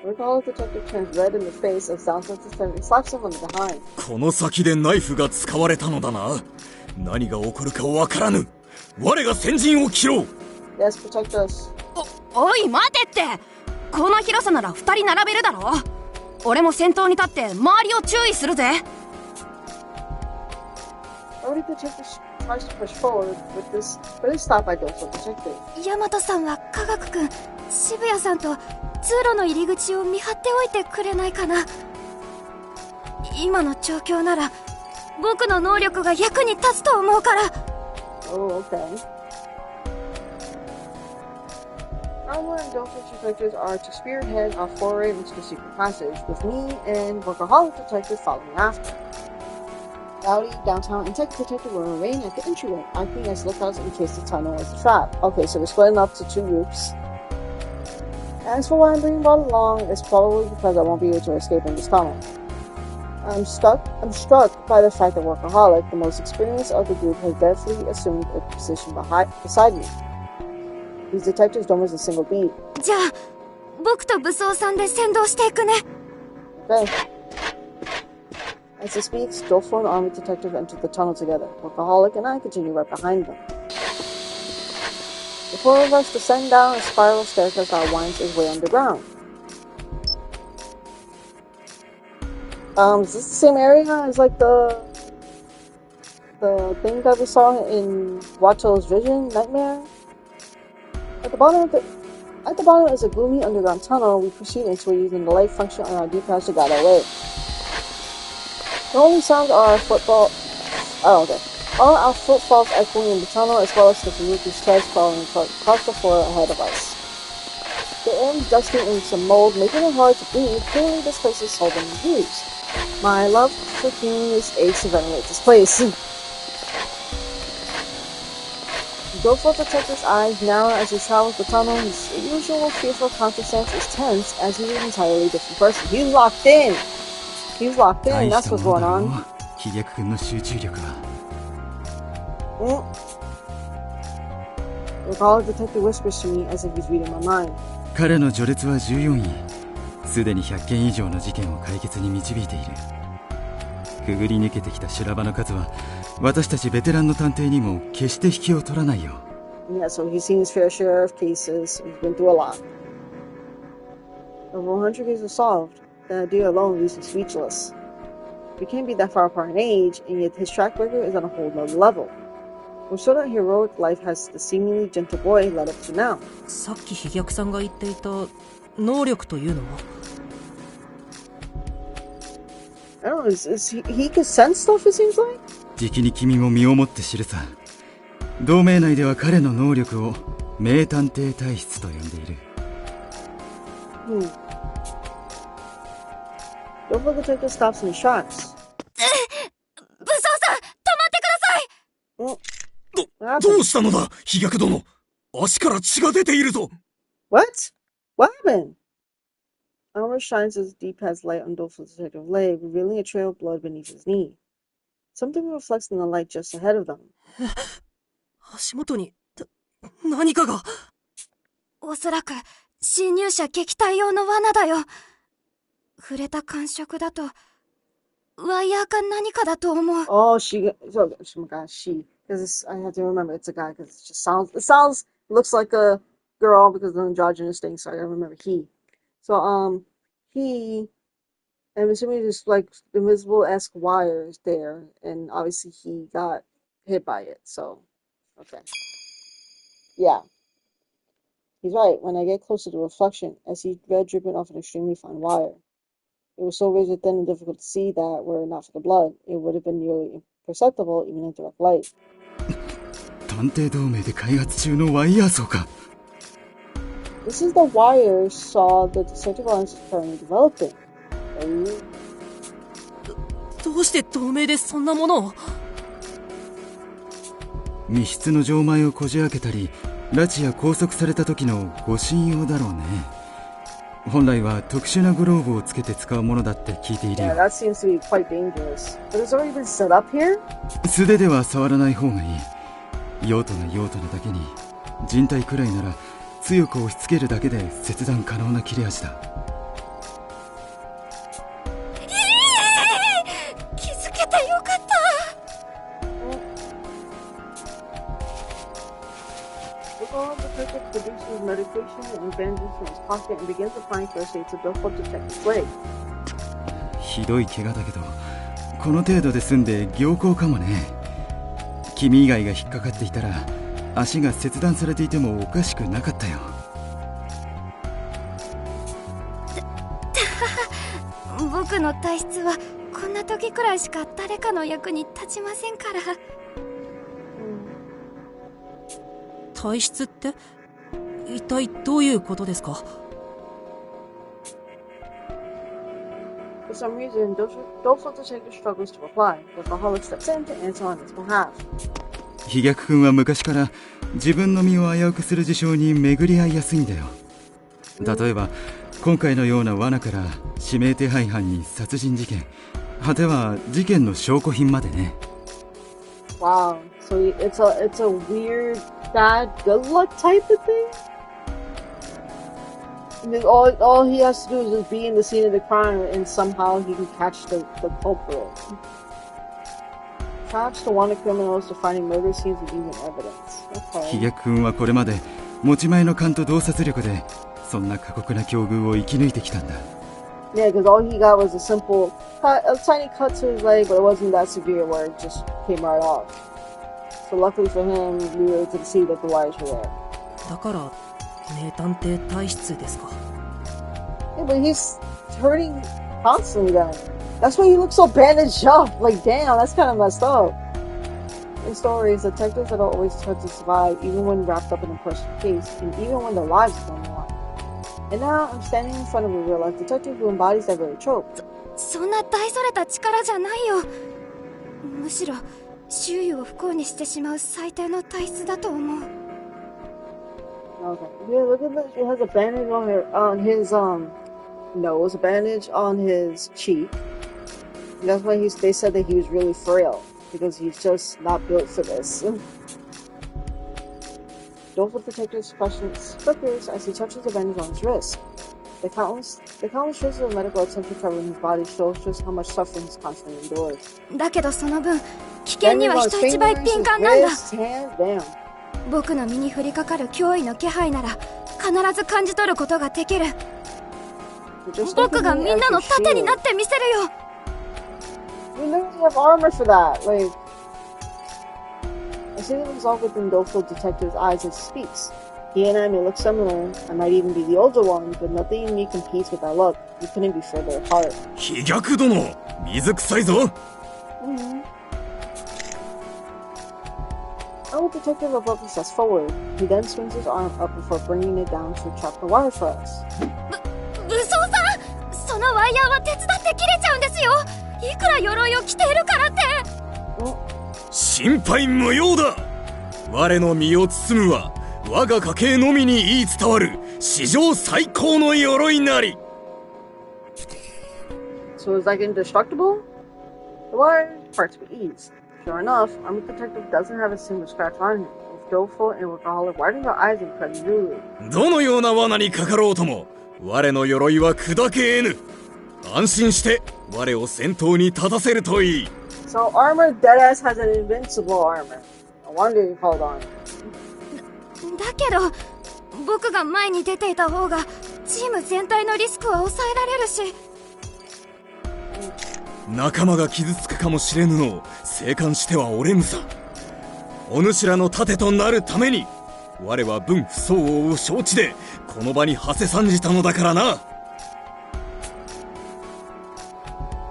Workaholic detective turns red in the face as sound sensitive and slaps him from behind. この先でナイフが使われたのだな。何が起こるかわからぬ。我が先陣を切ろう。 Yes, protect us. おい待てって。この広さなら2人並べるだろ。俺も先頭に立って周りを注意するぜ。Already detective tries to push forward with this, but is stopped by Dosal detective. ヤマトさんは科学くん、渋谷さんと通路の入り口を見張っておいてくれないかな。今の状況なら僕の能力が役に立つと思うから。Oh, okay. Our indulgent detectives are to spearhead our foray into the secret passage, with me and workaholic detective following after. Rowdy, downtown, and tech detective will remain at the entryway, acting as lookouts in case the tunnel is a trap. Okay, so we're splitting up to 2 groups. As for why I'm bringing Wato along, it's probably because I won't be able to escape in this tunnel. I'm struck by the fact that Workaholic, the most experienced of the group, has definitely assumed a position beside me. These detectives don't miss a single beat. じゃあ、僕と武装さんで先導していくね。Okay. As he speaks, Dolfo and Army Detective enter the tunnel together. Workaholic and I continue right behind them. The four of us descend down a spiral staircase that winds its way underground. Is this the same area as like the thing that we saw in Wato's vision nightmare? At the bottom is a gloomy underground tunnel. We proceed into it using the light function on our D-pad to guide our way. The only sounds are our footfalls echoing in the tunnel, as well as the Faruki's treads crawling across the floor ahead of us. The air is dusty and some mold, making it hard to breathe. Clearly, this place is seldom used. My love for humans aches to ventilate this place. Dolfo Detective's eyes narrow as he travels the tunnel. His usual fearful countenance is tense as he's an entirely different person. He's locked in! That's what's going on. Recall Detective whispers to me as if he's reading my mind. 彼の序列は14位。すでに100件以上の事件を解決に導いている。くぐり抜けてきた修羅場の数は私たちベテランの探偵にも決して引きを取らないよ。Yeah, so he's seen his fair share of cases. He's been through a lot. Over 100 cases solved. The idea alone leaves him speechless. We can't be that far apart in age, and yet his track record is on a whole nother level. We're sure that heroic life has the seemingly gentle boy led up to now. さっき飛脚さんが言っていた能力というのは I don't know, he can sense stuff, it seems like? じきに君も身をもって知るさ。同盟内では彼の能力を名探偵体質と呼んでいる。Dolfo Detective stops in his tracks. 武装さん、止まってください。どうしたのだ、飛脚殿。足から血が出ているぞ。What? What happened? Armor shines his D-pad's light on Dolfo Detective's leg, revealing a trail of blood beneath his knee. Something reflects in the light just ahead of them. 足元に何かが。おそらく侵入者撃退用の罠だよ。触れた感触だとワイヤーか何かだと思う。Oh, she. Oh my gosh, she. Because I have to remember it's a guy. Because it just sounds looks like a girl because of the androgynous thing. So I gotta remember he. So he. I'm assuming there's like invisible-esque wires there, and obviously he got hit by it. So, okay. Yeah. He's right. When I get close to the reflection, I see red dripping off an extremely fine wire. It was so razor thin and difficult to see that, were it not for the blood, it would have been nearly imperceptible even in direct light. 探偵同盟で開発中のワイヤー層か。This is the wire saw the Detective Alliance is currently developing. どうして同盟でそんなものを。密室の錠前をこじ開けたり、拉致や拘束された時の護身用だろうね。本来は特殊なグローブをつけて使うものだって聞いているよ。Yeah, that seems to be quite dangerous. But it's already been set up here? 素手では触らない方がいい。用途なだけに、人体くらいなら強く押し付けるだけで切断可能な切れ味だ。気づけてよかった。The detective produces medication and bandages from his pocket and begins applying first aid to Dolfo Detective's leg. ひどい怪我だけど、この程度で済んで僥幸かもね。君以外が引っかかっていたら、足が切断されていてもおかしくなかったよ。僕の体質はこんな時くらいしか誰かの役に立ちませんから。体質って一体どういうことですか？ For some reason, Dofo Detective struggles to reply, but Valhalla steps in to answer on his behalf. 飛脚君は昔から自分の身を危うくする事象に巡り合いやすいんだよ。例えば今回のような罠から指名手配犯に殺人事件、果ては事件の証拠品までね。 Wow, so it's a weird bad good luck type of thing? And then all he has to do is just be in the scene of the crime and somehow he can catch the culprit. Traps to wanted criminals to finding murder scenes with even evidence. Okay. 飛脚君はこれまで持ち前の勘と洞察力でそんな過酷な境遇を生き抜いてきたんだ。 Yeah, because all he got was a simple cut, a tiny cut to his leg, but it wasn't that severe where it just came right off. So luckily for him, we were able to see that the wires were there. だから名探偵体質ですか？ Yeah, but he's hurting constantly then. That's why he looks so bandaged up. Like, damn, that's kind of messed up. In stories, detectives are always try to survive even when wrapped up in a personal case, and even when their lives are on the line. And now I'm standing in front of a real-life detective who embodies that very trope. そんな大それた力じゃないよ。むしろ周囲を不幸にしてしまう最低の体質だと思う。 Okay. Yeah, look at this. He has a bandage on his nose, a bandage on his cheek. And that's why they said that he was really frail, because he's just not built for this. Dolphin Detective's question flickers as he touches the bandage on his wrist. The countless traces of medical attention covering his body shows just how much suffering he's constantly endured. だけどその分危険には人一倍敏感なんだ。僕の身に降りかかる脅威の気配なら必ず感じ取ることができる。僕がみんなの盾になってみせるよ。 We literally have armor for that. Like, I see the result within Dolphin Detective's eyes as he speaks. He and I may look similar. I might even be the older one, but nothing in me competes with that look. We couldn't be further apart. 飛脚殿、水臭いぞ。Our detective abruptly steps forward. He then swings his arm up before bringing it down to trap the wire for us. 武装さん、そのワイヤーは手伝って切れちゃうんですよ。いくら鎧を着ているからって。心配無用だ。我の身を包むは我が家系のみに言い伝わる史上最高の鎧なり。 So it's like indestructible? The wire parts with ease. Sure enough, Army Detective doesn't have a single scratch on him. With Doleful and Workaholic widening their eyes and cutting through. どのような罠にかかろうとも我の鎧は砕け得ぬ。安心して我を先頭に立たせるといい。 So armor deadass has an invincible armor. No wonder you called on. だけど僕が前に出ていた方がチーム全体のリスクは抑えられるし。仲間が傷つくかもしれぬのを静観してはおれぬさ。お主らの盾となるために我は分不相応を承知でこの場に馳せ参じたのだからな。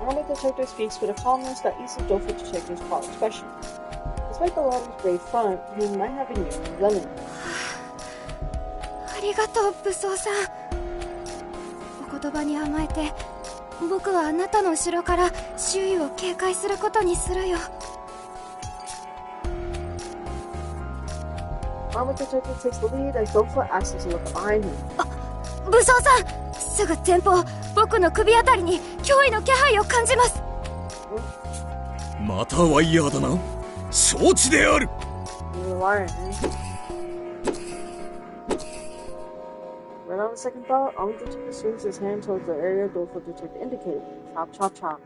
Army Detective speaks with a calmness that eases Doleful Detective's quiet expression. Despite the latter's brave front, he might have been nearing the limit. ありがとう武装さん。お言葉に甘えて僕はあなたの後ろから周囲を警戒することにするよ。 Army Detective takes the lead as Doleful asks him to look behind him. 武装さん、すぐ前方僕の首あたりに脅威の気配を感じます。またワイヤーだな。承知である。 Right on the second thought, Army Detective swings his hand towards the area Doleful Detective indicated. Chop, chop, chop.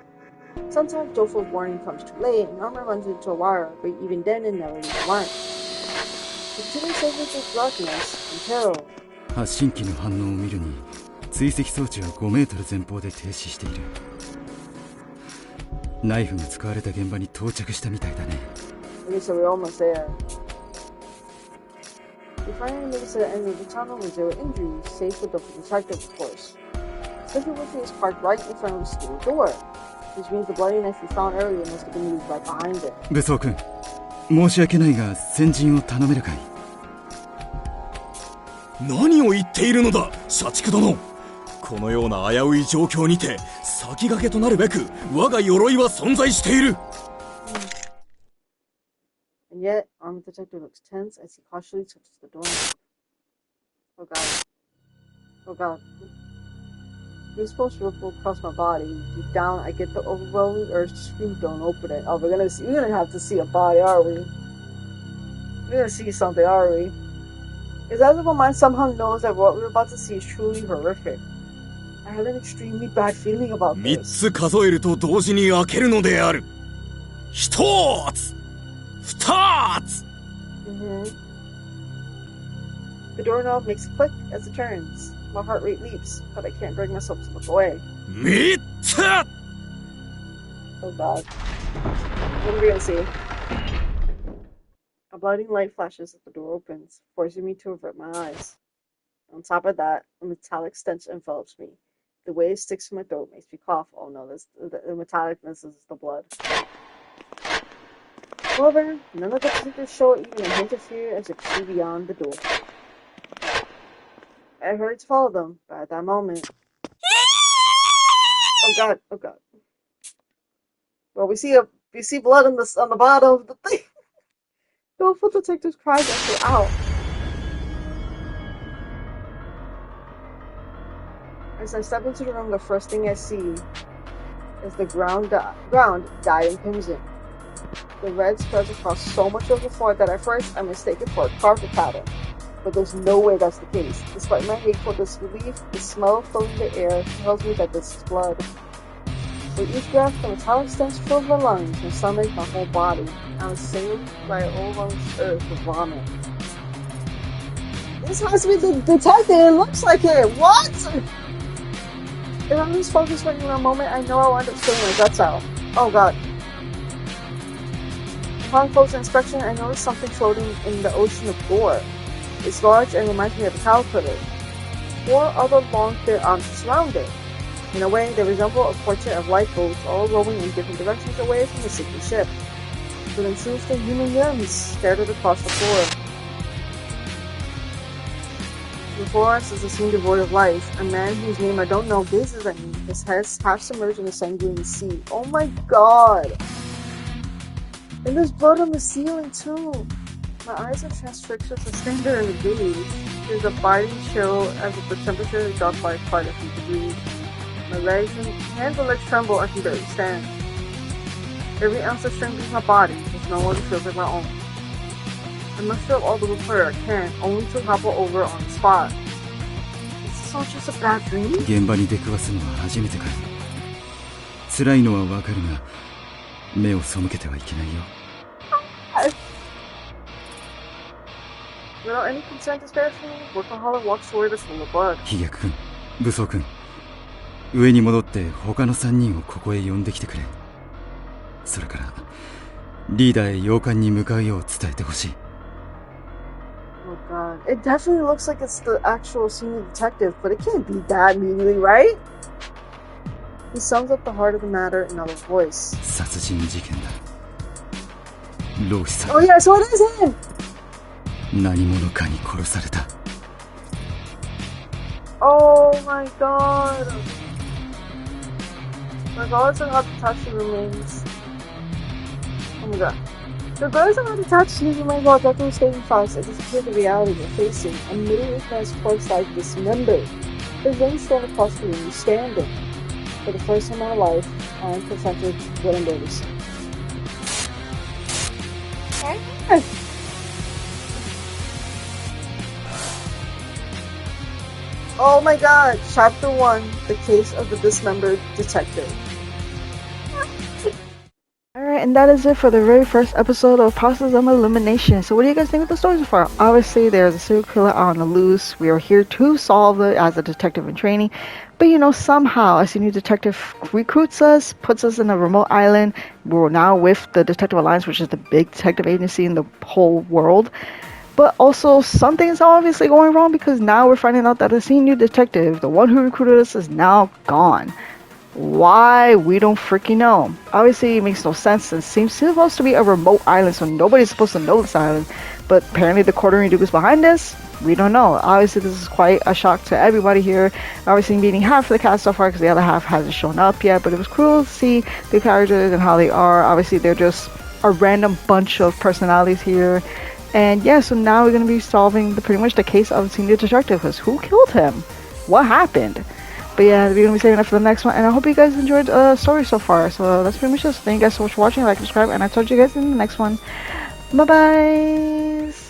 Sometimes Doleful's warning comes too late, and Armor runs into a wire, but even then it never leaves a mark. He continues safely through darkness until... 発信機の反応を見るに追跡装置は5メートル前方で停止している。ナイフが使われた現場に到着したみたいだね。 Okay, so we're almost there. We finally made it to the end of the tunnel with zero injuries, safe with the detective, of course. Special Wolfie is parked right in front of the steel door, which means the bloody knife we found earlier must have been used right behind it. 武装君、申し訳ないが先陣を頼めるかい？何を言っているのだ、社畜殿。このような危うい状況にて先駆けとなるべく我が鎧は存在している。And yet, armed detective looks tense as he cautiously touches the doorknob. Oh god. Oh god. Goosebumps ripple across my body. Deep down, I get the overwhelming urge to scream, "Don't open it!" Oh, we're gonna have to see a body, are we? We're gonna see something, are we? It's as if my mind somehow knows that what we're about to see is truly horrific. I have an extremely bad feeling about 3 this. つ数えると同時に開けるのである。1つ、2つ。The doorknob makes a click as it turns. My heart rate leaps, but I can't bring myself to look away. 3つ。 Oh god. What are we gonna see? A blinding light flashes as the door opens, forcing me to avert my eyes. On top of that, a metallic stench envelops me. The way it sticks to my throat makes me cough. Oh no, the metallicness is the blood. However, none of the pictures show even a hint of fear as I proceed beyond the door. I hurried to follow them, but at that moment... Oh god, oh god. Well, we see blood on the bottom of the thing. The awful detective's cries echo out. As I step into the room, the first thing I see is the ground dyed in crimson. The red spreads across so much of the floor that at first I mistake it for a carpet pattern. But there's no way that's the case. Despite my hateful disbelief, the smell filling the air tells me that this is blood. With each breath, the metallic stench fills my lungs, my stomach, my whole body. I was assailed by an overwhelming urge to vomit. This has to be the detective. It looks like it. What? If I'm just focused for a moment, I know I'll end up spilling my guts out. Oh god. Upon closer inspection, I notice something floating in the ocean of gore. It's large and reminds me of a caterpillar. 4 other long, thin arms surround it. In a way, they resemble a portrait of lifeboats all rowing in different directions away from the sinking ship. But in truth, they're human limbs scattered across the floor. Before us is a scene devoid of life. A man whose name I don't know gazes at me, his head half submerged in a sanguine sea. Oh my god! And there's blood on the ceiling too! My eyes are transfixed as I stand there in the gaze. There's a biting chill as if the temperature has dropped by quite a few degrees. My hands and legs tremble and I can barely stand. Every ounce of strength in my body is no longer feels like my own. I muster up all the willpower I can, only to topple over on the spot. Is this all just a bad dream? 現場に出くわすのは初めてかい。辛いのはわかるが、目を背けてはいけないよ。Without any consent to spare for me, Workaholic walks toward us full of blood. 飛脚君、武装君、上に戻って他の3人をここへ呼んできてくれ。それからリーダーへ洋館に向かうよう伝えてほしい。Oh god, it definitely looks like it's the actual senior detective, but it can't be that immediately, right? He sums up the heart of the matter in another voice. 殺人事件だ。老子さん。 Oh yeah, so it is him! 何者かに殺された。Oh my god! Regardless of how detached he remains. Oh my god. Regardless of how detached he remains while death was staying fast, it disappeared the reality we're facing. A middle-aged man's corpse lies dismembered. His limbs thrown across the room, standing. For the first time in my life, I am confronted with what I'm noticing. Oh my god! Chapter 1, The Case of the Dismembered Detective. Alright, and that is it for the very first episode of Process of Elimination. So what do you guys think of the story so far? Obviously, there's a serial killer out on the loose. We are here to solve it as a detective in training. But you know, somehow a senior detective recruits us, puts us in a remote island. We're now with the Detective Alliance, which is the big detective agency in the whole world. But also, something is obviously going wrong because now we're finding out that the senior detective, the one who recruited us, is now gone. Why? We don't freaking know. Obviously, it makes no sense. It seems supposed to be a remote island, so nobody's supposed to know this island. but apparently the quartering duke is behind this. We don't know. Obviously, this is quite a shock to everybody here. Obviously, meeting half of the cast so far because the other half hasn't shown up yet. But it was cool to see the characters and how they are. Obviously, they're just a random bunch of personalities here. And yeah, so now we're going to be solving pretty much the case of Senior Detective. Because who killed him? What happened? But yeah, we're going to be saving that for the next one. And I hope you guys enjoyed the story so far. So that's pretty much just. Thank you guys so much for watching. Like, subscribe. And I'll talk to you guys in the next one. Bye-bye.